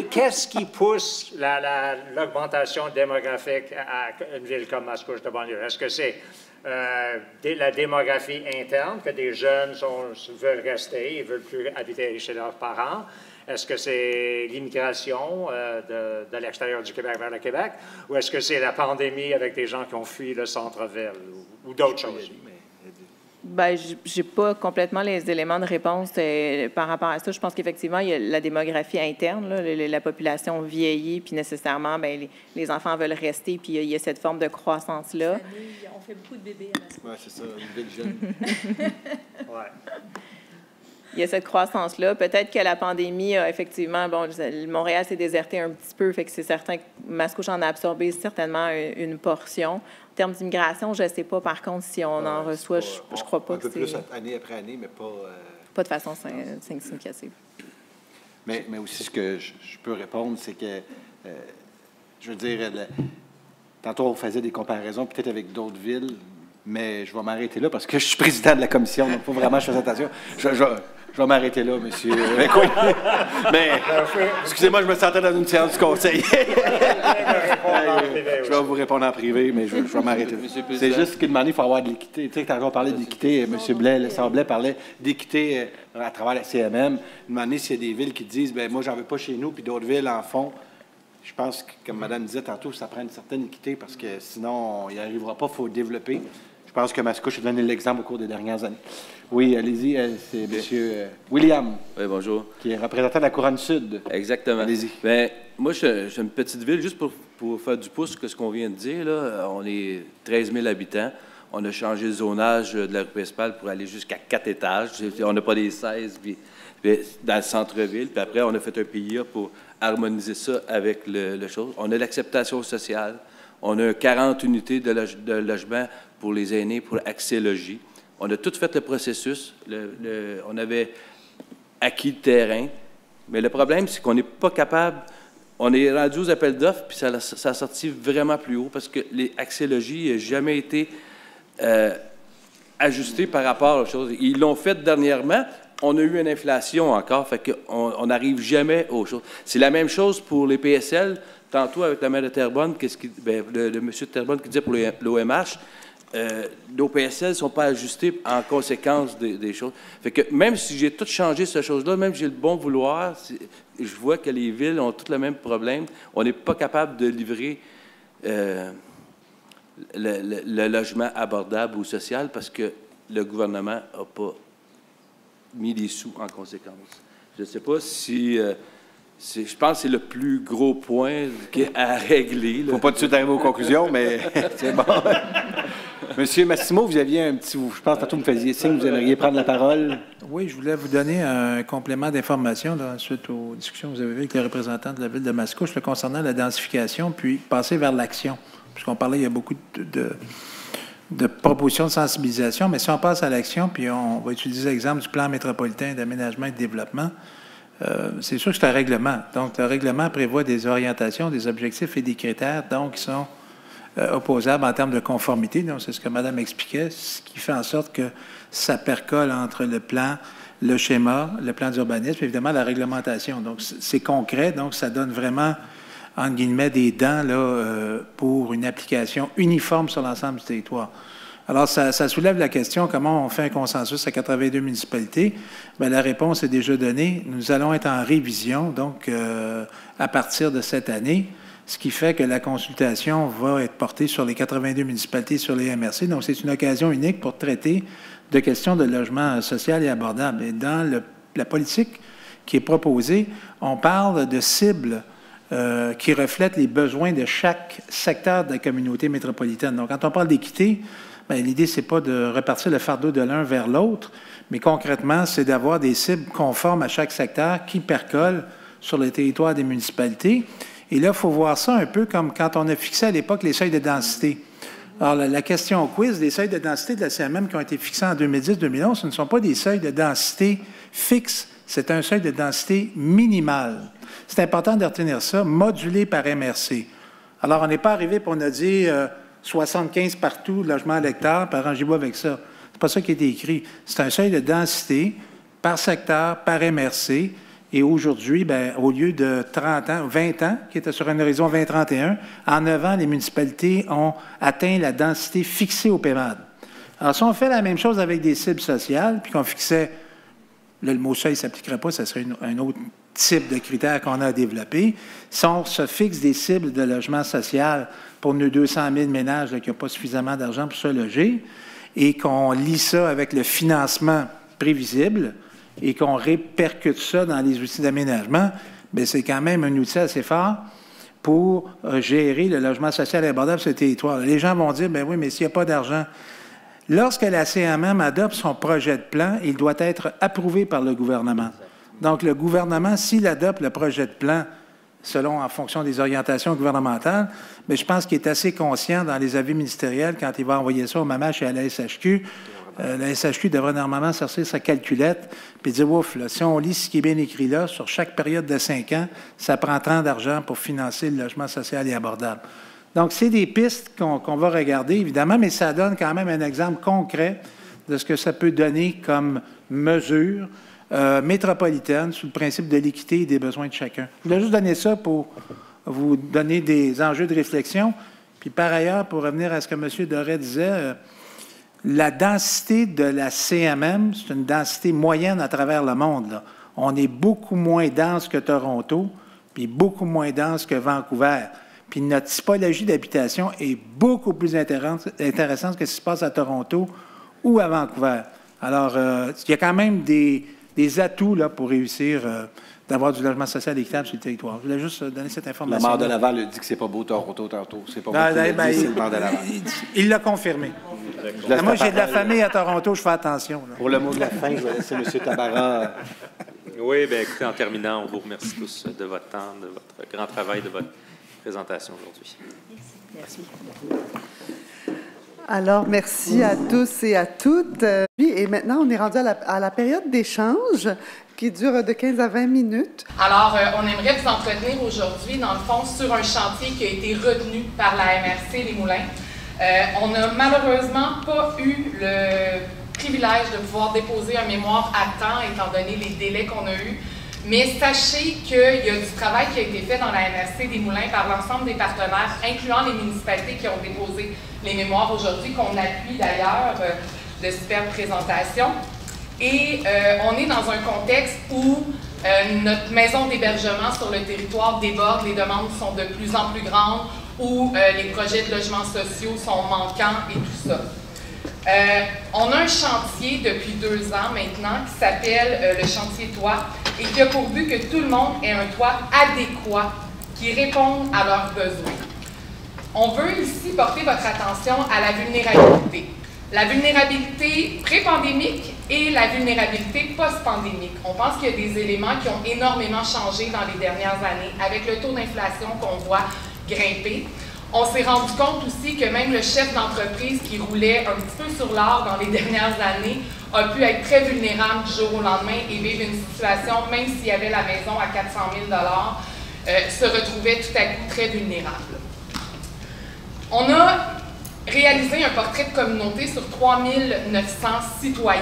Qu'est-ce qui pousse l'augmentation démographique à une ville comme Mascouche de banlieue? Est-ce que c'est la démographie interne, que des jeunes veulent rester, ils ne veulent plus habiter chez leurs parents? Est-ce que c'est l'immigration de l'extérieur du Québec vers le Québec? Ou est-ce que c'est la pandémie avec des gens qui ont fui le centre-ville ou d'autres choses? Bien, je n'ai pas complètement les éléments de réponse par rapport à ça. Je pense qu'effectivement, il y a la démographie interne. Là, la population vieillit, puis nécessairement, bien, les enfants veulent rester, puis il y a cette forme de croissance-là. On fait beaucoup de bébés à Mascouche. Oui, c'est ça, une ville jeune. Ouais. Il y a cette croissance-là. Peut-être que la pandémie a effectivement... Bon, Montréal s'est déserté un petit peu, fait que c'est certain que Mascouche en a absorbé certainement une portion. En termes d'immigration, je ne sais pas, par contre, si on en reçoit, je ne crois pas que c'est... Un peu plus année après année, mais pas... Pas de façon significative. Mais aussi, ce que je peux répondre, c'est que, je veux dire, tantôt, on faisait des comparaisons peut-être avec d'autres villes, mais je vais m'arrêter là parce que je suis président de la commission, donc il faut vraiment que je fasse attention. Je vais m'arrêter là, monsieur. Mais, excusez-moi, je me sentais dans une séance du conseil. Je vais vous répondre en privé, mais je vais m'arrêter là. C'est juste qu'une manière, il faut avoir de l'équité. Tu sais, quand on parlait d'équité, M. Lessard-Blais parlait d'équité à travers la CMM. Une manière, s'il y a des villes qui disent, bien, moi, j'en veux pas chez nous, puis d'autres villes en font. Je pense que, comme Mme disait tantôt, ça prend une certaine équité parce que sinon, on n'y arrivera pas, il faut développer. Je pense que Mascouche a donné l'exemple au cours des dernières années. Oui, allez-y, c'est M. William. Oui, bonjour. Qui est représentant de la Couronne Sud. Exactement. Allez-y. Bien, moi, je suis une petite ville, juste pour faire du pouce que ce qu'on vient de dire, là, on est 13 000 habitants. On a changé le zonage de la rue Principale pour aller jusqu'à 4 étages. On n'a pas des 16 puis dans le centre-ville. Puis après, on a fait un PIA pour harmoniser ça avec le chose. On a l'acceptation sociale. On a 40 unités de logement pour les aînés, pour accès logis. On a tout fait le processus. On avait acquis le terrain. Mais le problème, c'est qu'on n'est pas capable... On est rendu aux appels d'offres, puis ça a sorti vraiment plus haut parce que les accès logis n'ont jamais été ajustés par rapport aux choses. Ils l'ont fait dernièrement. On a eu une inflation encore, fait qu'on n'arrive jamais aux choses. C'est la même chose pour les PSL. tantôt avec la maire de Terrebonne, le monsieur de Terrebonne qui disait pour l'OMH, nos PSL ne sont pas ajustés en conséquence des choses. Fait que même si j'ai tout changé ces choses-là, même si j'ai le bon vouloir, je vois que les villes ont tous le même problème. On n'est pas capable de livrer le logement abordable ou social parce que le gouvernement n'a pas mis les sous en conséquence. Je ne sais pas si... je pense que c'est le plus gros point à régler. Il ne faut pas tout de suite arriver aux conclusions, mais c'est bon. Monsieur Massimo, vous aviez un petit... Je pense tantôt vous me faisiez signe, vous aimeriez prendre la parole. Oui, je voulais vous donner un complément d'information suite aux discussions que vous avez eues avec les représentants de la ville de Mascouche concernant la densification, puis passer vers l'action. Puisqu'on parlait, il y a beaucoup de propositions de sensibilisation, mais si on passe à l'action, puis on va utiliser l'exemple du plan métropolitain d'aménagement et de développement, c'est sûr que c'est un règlement. Donc, le règlement prévoit des orientations, des objectifs et des critères, donc, qui sont opposables en termes de conformité. Donc, c'est ce que Mme expliquait, ce qui fait en sorte que ça percole entre le plan, le schéma, le plan d'urbanisme, évidemment, la réglementation. Donc, c'est concret, donc ça donne vraiment, entre guillemets, des dents là, pour une application uniforme sur l'ensemble du territoire. Alors, ça soulève la question, comment on fait un consensus à 82 municipalités? Bien, la réponse est déjà donnée. Nous allons être en révision, donc, à partir de cette année, ce qui fait que la consultation va être portée sur les 82 municipalités, sur les MRC. Donc, c'est une occasion unique pour traiter de questions de logement social et abordable. Et dans la politique qui est proposée, on parle de cibles qui reflètent les besoins de chaque secteur de la communauté métropolitaine. Donc, quand on parle d'équité, bien, l'idée, ce n'est pas de repartir le fardeau de l'un vers l'autre, mais concrètement, c'est d'avoir des cibles conformes à chaque secteur qui percolent sur le territoire des municipalités. Et là, il faut voir ça un peu comme quand on a fixé à l'époque les seuils de densité. Alors, la question au quiz, les seuils de densité de la CMM qui ont été fixés en 2010-2011, ce ne sont pas des seuils de densité fixes, c'est un seuil de densité minimal. C'est important de retenir ça, modulé par MRC. Alors, on n'est pas arrivé pour on a dit 75 partout, logement à l'hectare, puis arrangez-vous avec ça. C'est pas ça qui est écrit. C'est un seuil de densité par secteur, par MRC. Et aujourd'hui, bien, au lieu de 30 ans, 20 ans, qui était sur un horizon 2031, en 9 ans, les municipalités ont atteint la densité fixée au PEMAD. Alors, si on fait la même chose avec des cibles sociales, puis qu'on fixait, là, le mot seuil ne s'appliquerait pas, ça serait un autre type de critères qu'on a à développer. Si on se fixe des cibles de logement social pour nos 200 000 ménages qui n'ont pas suffisamment d'argent pour se loger, et qu'on lie ça avec le financement prévisible, et qu'on répercute ça dans les outils d'aménagement, bien, c'est quand même un outil assez fort pour gérer le logement social abordable sur le territoire. Les gens vont dire, bien oui, mais s'il n'y a pas d'argent. Lorsque la CMM adopte son projet de plan, il doit être approuvé par le gouvernement. Donc, le gouvernement, s'il adopte le projet de plan, en fonction des orientations gouvernementales, mais je pense qu'il est assez conscient dans les avis ministériels, quand il va envoyer ça au MAMACH et à la SHQ, la SHQ devrait normalement sortir sa calculette puis dire, ouf, là, si on lit ce qui est bien écrit là, sur chaque période de 5 ans, ça prend tant d'argent pour financer le logement social et abordable. Donc, c'est des pistes qu'on va regarder, évidemment, mais ça donne quand même un exemple concret de ce que ça peut donner comme mesure métropolitaine sous le principe de l'équité et des besoins de chacun. Je voulais juste donner ça pour vous donner des enjeux de réflexion. Puis, par ailleurs, pour revenir à ce que M. Doré disait, la densité de la CMM, c'est une densité moyenne à travers le monde, là. On est beaucoup moins dense que Toronto, puis beaucoup moins dense que Vancouver. Puis notre typologie d'habitation est beaucoup plus intéressante que ce qui se passe à Toronto ou à Vancouver. Alors, il y a quand même des atouts là, pour réussir d'avoir du logement social équitable sur le territoire. Je voulais juste donner cette information. Le maire de Laval a dit que c'est pas beau Toronto tantôt. C'est pas beau c'est le maire de Laval. Il l'a confirmé. Moi, j'ai de la famille à Toronto, je fais attention. Là. Pour le mot de la fin, je vais laisser M. Tabarra. Oui, bien écoutez, en terminant, on vous remercie tous de votre temps, de votre grand travail, de votre présentation aujourd'hui. Merci. Alors, merci à tous et à toutes. Et maintenant, on est rendu à la période d'échange qui dure de 15 à 20 minutes. Alors, on aimerait vous entretenir aujourd'hui, dans le fond, sur un chantier qui a été retenu par la MRC Les Moulins. On n'a malheureusement pas eu le privilège de pouvoir déposer un mémoire à temps, étant donné les délais qu'on a eus. Mais sachez qu'il y a du travail qui a été fait dans la MRC des Moulins par l'ensemble des partenaires, incluant les municipalités qui ont déposé les mémoires aujourd'hui, qu'on appuie d'ailleurs de superbes présentations. Et on est dans un contexte où notre maison d'hébergement sur le territoire déborde, les demandes sont de plus en plus grandes, où les projets de logements sociaux sont manquants et tout ça. On a un chantier depuis 2 ans maintenant qui s'appelle le chantier Toit et qui a pour but que tout le monde ait un toit adéquat qui réponde à leurs besoins. On veut ici porter votre attention à la vulnérabilité. La vulnérabilité pré-pandémique et la vulnérabilité post-pandémique. On pense qu'il y a des éléments qui ont énormément changé dans les dernières années avec le taux d'inflation qu'on voit grimper. On s'est rendu compte aussi que même le chef d'entreprise qui roulait un petit peu sur l'or dans les dernières années a pu être très vulnérable du jour au lendemain et vivre une situation, même s'il y avait la maison à 400 000 $, se retrouvait tout à coup très vulnérable. On a réalisé un portrait de communauté sur 3900 citoyens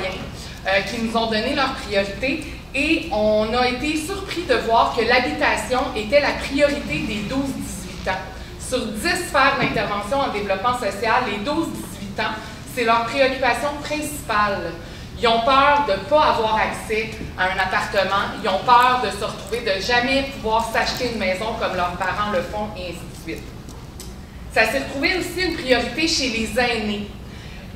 qui nous ont donné leurs priorités et on a été surpris de voir que l'habitation était la priorité des 12-18 ans. Sur 10 sphères d'intervention en développement social, les 12-18 ans, c'est leur préoccupation principale. Ils ont peur de ne pas avoir accès à un appartement, ils ont peur de se retrouver, de jamais pouvoir s'acheter une maison comme leurs parents le font, et ainsi de suite. Ça s'est retrouvé aussi une priorité chez les aînés.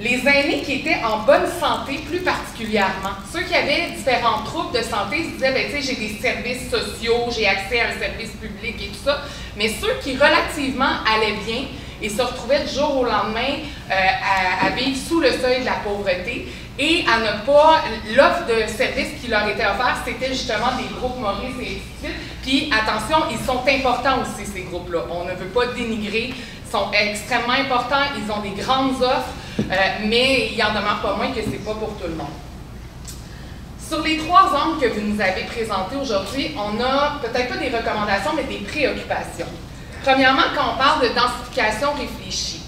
Les aînés qui étaient en bonne santé plus particulièrement. Ceux qui avaient différents troubles de santé se disaient, tu sais, j'ai des services sociaux, j'ai accès à un service public et tout ça. Mais ceux qui relativement allaient bien et se retrouvaient du jour au lendemain à vivre sous le seuil de la pauvreté et à ne pas, l'offre de services qui leur était offerte, c'était justement des groupes Maurice et ainsi de suite. Puis attention, ils sont importants aussi, ces groupes-là. On ne veut pas dénigrer. Ils sont extrêmement importants, ils ont des grandes offres, mais il n'en demeure pas moins que ce n'est pas pour tout le monde. Sur les 3 angles que vous nous avez présentés aujourd'hui, on a peut-être pas des recommandations, mais des préoccupations. Premièrement, quand on parle de densification réfléchie,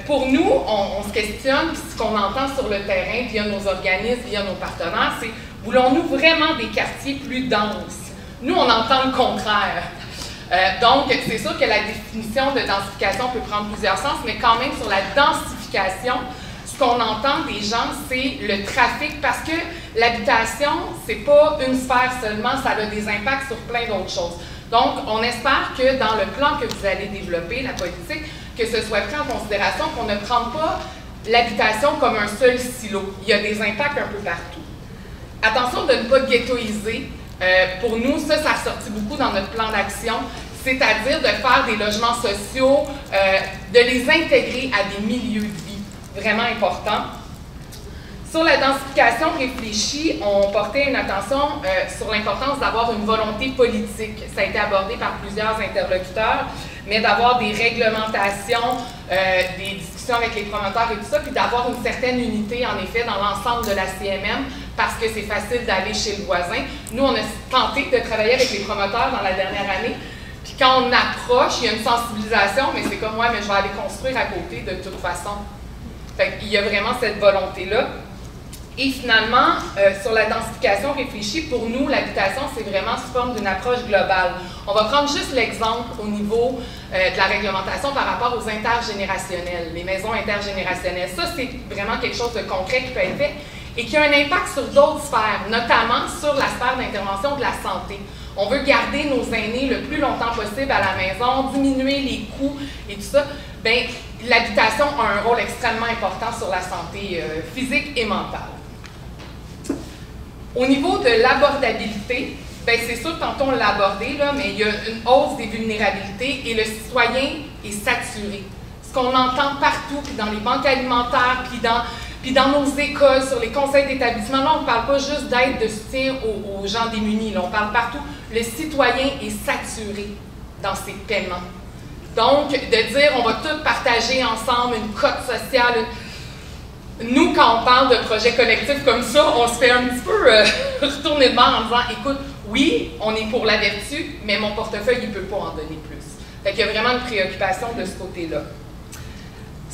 pour nous, on se questionne, puis ce qu'on entend sur le terrain via nos organismes, via nos partenaires, c'est voulons-nous vraiment des quartiers plus denses? Nous, on entend le contraire. Donc, c'est sûr que la définition de densification peut prendre plusieurs sens, mais quand même sur la densification, ce qu'on entend des gens, c'est le trafic, parce que l'habitation, c'est pas une sphère seulement, ça a des impacts sur plein d'autres choses. Donc, on espère que dans le plan que vous allez développer, la politique, que ce soit pris en considération, qu'on ne prenne pas l'habitation comme un seul silo. Il y a des impacts un peu partout. Attention de ne pas ghettoiser. Pour nous, ça a ressorti beaucoup dans notre plan d'action, c'est-à-dire de faire des logements sociaux, de les intégrer à des milieux de vie vraiment importants. Sur la densification réfléchie, on portait une attention sur l'importance d'avoir une volonté politique. Ça a été abordé par plusieurs interlocuteurs, mais d'avoir des réglementations, des discussions avec les promoteurs et tout ça, puis d'avoir une certaine unité, en effet, dans l'ensemble de la CMM, parce que c'est facile d'aller chez le voisin. Nous, on a tenté de travailler avec les promoteurs dans la dernière année, puis quand on approche, il y a une sensibilisation, mais c'est comme, ouais, mais je vais aller construire à côté de toute façon. Fait qu'il y a vraiment cette volonté-là. Et finalement, sur la densification réfléchie, pour nous, l'habitation, c'est vraiment sous forme d'une approche globale. On va prendre juste l'exemple au niveau de la réglementation par rapport aux intergénérationnels, les maisons intergénérationnelles. Ça, c'est vraiment quelque chose de concret qui peut être fait et qui a un impact sur d'autres sphères, notamment sur la sphère d'intervention de la santé. On veut garder nos aînés le plus longtemps possible à la maison, diminuer les coûts et tout ça. Bien, l'habitation a un rôle extrêmement important sur la santé physique et mentale. Au niveau de l'abordabilité, c'est sûr, tantôt on l'a abordé, là, mais il y a une hausse des vulnérabilités et le citoyen est saturé. Ce qu'on entend partout, puis dans les banques alimentaires, puis dans nos écoles, sur les conseils d'établissement, là, on ne parle pas juste d'aide de soutien aux gens démunis, là, on parle partout. Le citoyen est saturé dans ses paiements. Donc, de dire on va tous partager ensemble une cote sociale. Nous, quand on parle de projets collectifs comme ça, on se fait un petit peu retourner de bord en disant écoute, oui, on est pour la vertu, mais mon portefeuille, il ne peut pas en donner plus. Fait qu'il y a vraiment une préoccupation de ce côté-là.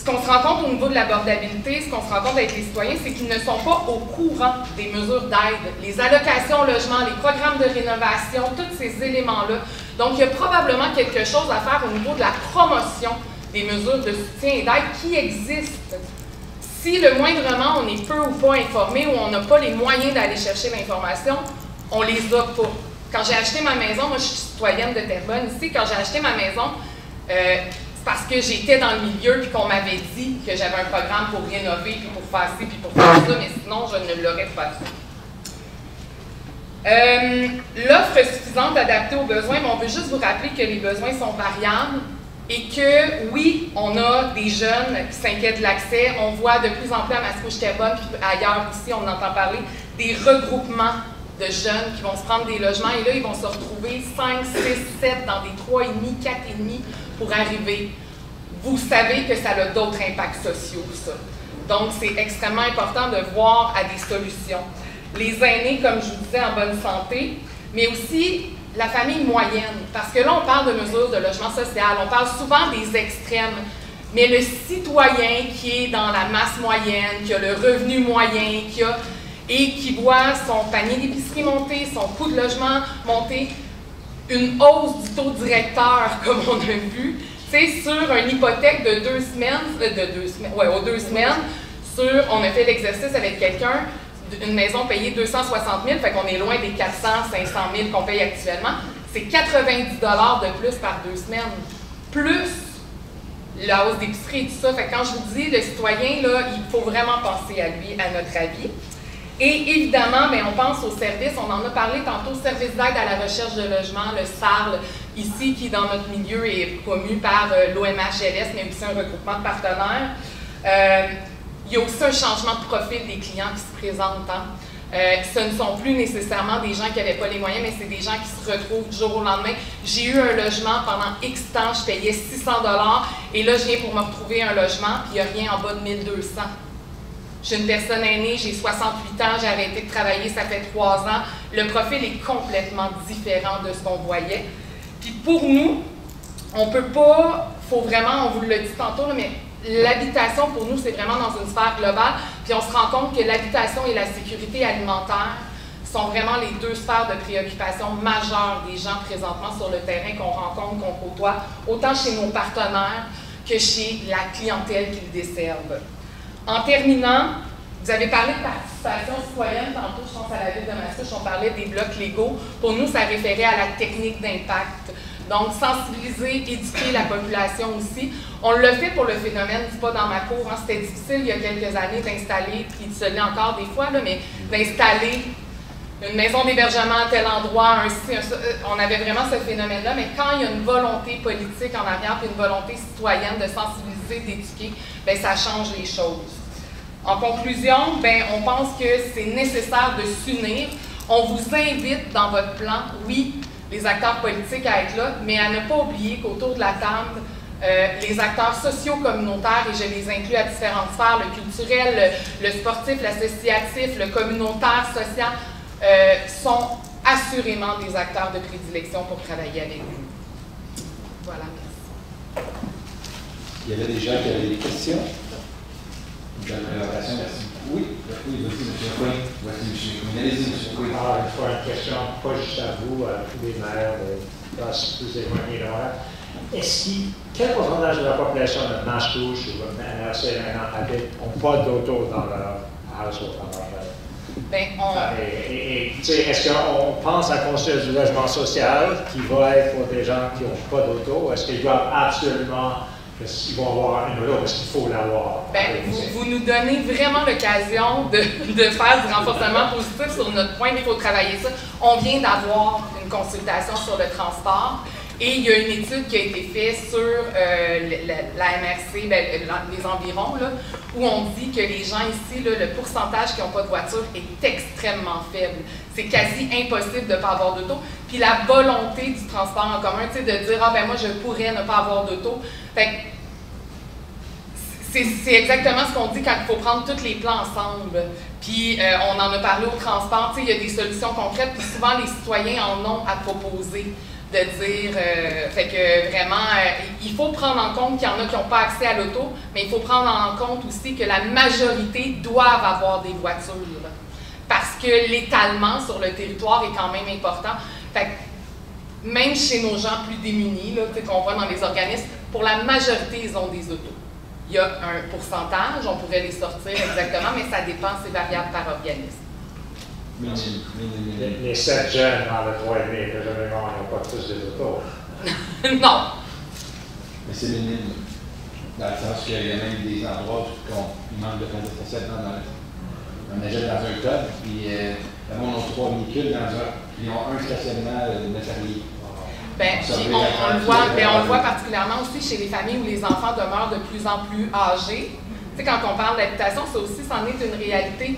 Ce qu'on se rend compte au niveau de l'abordabilité, ce qu'on se rend compte avec les citoyens, c'est qu'ils ne sont pas au courant des mesures d'aide, les allocations au logement, les programmes de rénovation, tous ces éléments-là. Donc, il y a probablement quelque chose à faire au niveau de la promotion des mesures de soutien et d'aide qui existent. Si le moindrement on est peu ou pas informé ou on n'a pas les moyens d'aller chercher l'information, on les a pas. Quand j'ai acheté ma maison, moi je suis citoyenne de Terrebonne ici, quand j'ai acheté ma maison, c'est parce que j'étais dans le milieu et qu'on m'avait dit que j'avais un programme pour rénover, puis pour faire ci, puis pour faire ça, mais sinon je ne l'aurais pas fait. L'offre suffisante adaptée aux besoins, mais on veut juste vous rappeler que les besoins sont variables et que, oui, on a des jeunes qui s'inquiètent de l'accès. On voit de plus en plus à Mascouche-Terrebonne, puis ailleurs aussi, on entend parler des regroupements de jeunes qui vont se prendre des logements et là, ils vont se retrouver 5, 6, 7 dans des 3,5, 4,5 pour arriver. Vous savez que ça a d'autres impacts sociaux, ça. Donc, c'est extrêmement important de voir à des solutions. Les aînés, comme je vous disais, en bonne santé, mais aussi la famille moyenne. Parce que là, on parle de mesures de logement social, on parle souvent des extrêmes, mais le citoyen qui est dans la masse moyenne, qui a le revenu moyen, et qui voit son panier d'épicerie monter, son coût de logement monter, une hausse du taux directeur, comme on a vu, c'est sur une hypothèque de 2 semaines, on a fait l'exercice avec quelqu'un, une maison payée 260 000, fait qu'on est loin des 400, 500 000 qu'on paye actuellement, c'est 90 $ de plus par 2 semaines, plus la hausse d'épicerie et tout ça. Fait que quand je vous dis, le citoyen, là, il faut vraiment penser à lui, à notre avis. Et évidemment, bien, on pense aux services, on en a parlé tantôt, service d'aide à la recherche de logement, le SARL, ici, qui dans notre milieu est promu par l'OMHLS, mais aussi un regroupement de partenaires. Il y a aussi un changement de profil des clients qui se présentent. Ce ne sont plus nécessairement des gens qui n'avaient pas les moyens, mais c'est des gens qui se retrouvent du jour au lendemain. J'ai eu un logement pendant X temps, je payais 600 $, et là, je viens pour me retrouver un logement, puis il n'y a rien en bas de 1200 $. Je suis une personne aînée, j'ai 68 ans, j'ai arrêté de travailler, ça fait 3 ans. Le profil est complètement différent de ce qu'on voyait. Puis pour nous, on peut pas, faut vraiment, on vous l'a dit tantôt, là, mais l'habitation pour nous, c'est vraiment dans une sphère globale. Puis on se rend compte que l'habitation et la sécurité alimentaire sont vraiment les 2 sphères de préoccupation majeures des gens présentement sur le terrain qu'on rencontre, qu'on côtoie, autant chez nos partenaires que chez la clientèle qu'ils desservent. En terminant, vous avez parlé de participation citoyenne, tantôt je pense à la ville de Mascouche, on parlait des blocs légaux. Pour nous, ça référait à la technique d'impact. Donc, sensibiliser, éduquer la population aussi. On l'a fait pour le phénomène du pas dans ma cour. Hein. C'était difficile il y a quelques années d'installer, puis ce l'est encore des fois, là, mais d'installer une maison d'hébergement à tel endroit, on avait vraiment ce phénomène-là, mais quand il y a une volonté politique en arrière, puis une volonté citoyenne de sensibiliser, d'éduquer, bien, ça change les choses. En conclusion, bien, on pense que c'est nécessaire de s'unir. On vous invite dans votre plan, oui, les acteurs politiques à être là, mais à ne pas oublier qu'autour de la table, les acteurs sociaux communautaires, et je les inclus à différentes sphères, le culturel, le sportif, l'associatif, le communautaire, social, sont assurément des acteurs de prédilection pour travailler avec vous. Voilà, merci. Il y avait des gens qui avaient des questions. De la présentation, merci. Oui, oui, voici M. Coin. Voici M. Coin. Allez-y, M. Coin. Alors, il faut une question, pas juste à vous, à tous les maires, classes plus éloignées de l'horaire. Quel pourcentage de la population de Mascouche ou de MRC maintenant n'ont pas d'auto dans leur household, dans leur famille? Est-ce qu'on pense à construire du logement social qui va être pour des gens qui n'ont pas d'auto? Est-ce qu'ils doivent absolument, ils vont avoir une auto? Est-ce qu'il faut l'avoir? Vous nous donnez vraiment l'occasion de faire du renforcement positif sur notre point, mais il faut travailler ça. On vient d'avoir une consultation sur le transport. Et il y a une étude qui a été faite sur la MRC, les environs, là, où on dit que les gens ici, là, le pourcentage qui n'ont pas de voiture est extrêmement faible. C'est quasi impossible de ne pas avoir d'auto. Puis la volonté du transport en commun, de dire « Ah ben moi, je pourrais ne pas avoir d'auto ». C'est exactement ce qu'on dit quand il faut prendre tous les plans ensemble. Puis on en a parlé au transport, il y a des solutions concrètes, puis souvent les citoyens en ont à proposer. de dire, fait que vraiment, il faut prendre en compte qu'il y en a qui n'ont pas accès à l'auto, mais il faut prendre en compte aussi que la majorité doivent avoir des voitures, parce que l'étalement sur le territoire est quand même important. Fait que même chez nos gens plus démunis, qu'on voit dans les organismes, pour la majorité, ils ont des autos. Il y a un pourcentage, on pourrait les sortir exactement, mais ça dépend, c'est variable par organisme. Les 7 jeunes dans le 3,5 que je ils n'ont pas tous des autos. Non. Mais c'est minime. Dans le sens qu'il y a même des endroits où il manque de conduite spéciale. On achète dans un club, puis le monde a 3 véhicules dans un. Ils ont un stationnement matériel. On le voit particulièrement aussi chez les familles où les enfants demeurent de plus en plus âgés. Tu sais, quand on parle d'habitation, ça aussi, c'en est une réalité.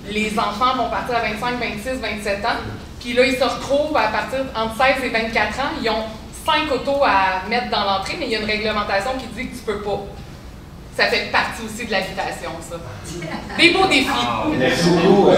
Les enfants vont partir à 25, 26, 27 ans, puis là, ils se retrouvent à partir entre 16 et 24 ans. Ils ont 5 autos à mettre dans l'entrée, mais il y a une réglementation qui dit que tu peux pas. Ça fait partie aussi de l'habitation, ça. Des beaux défis. Merci beaucoup.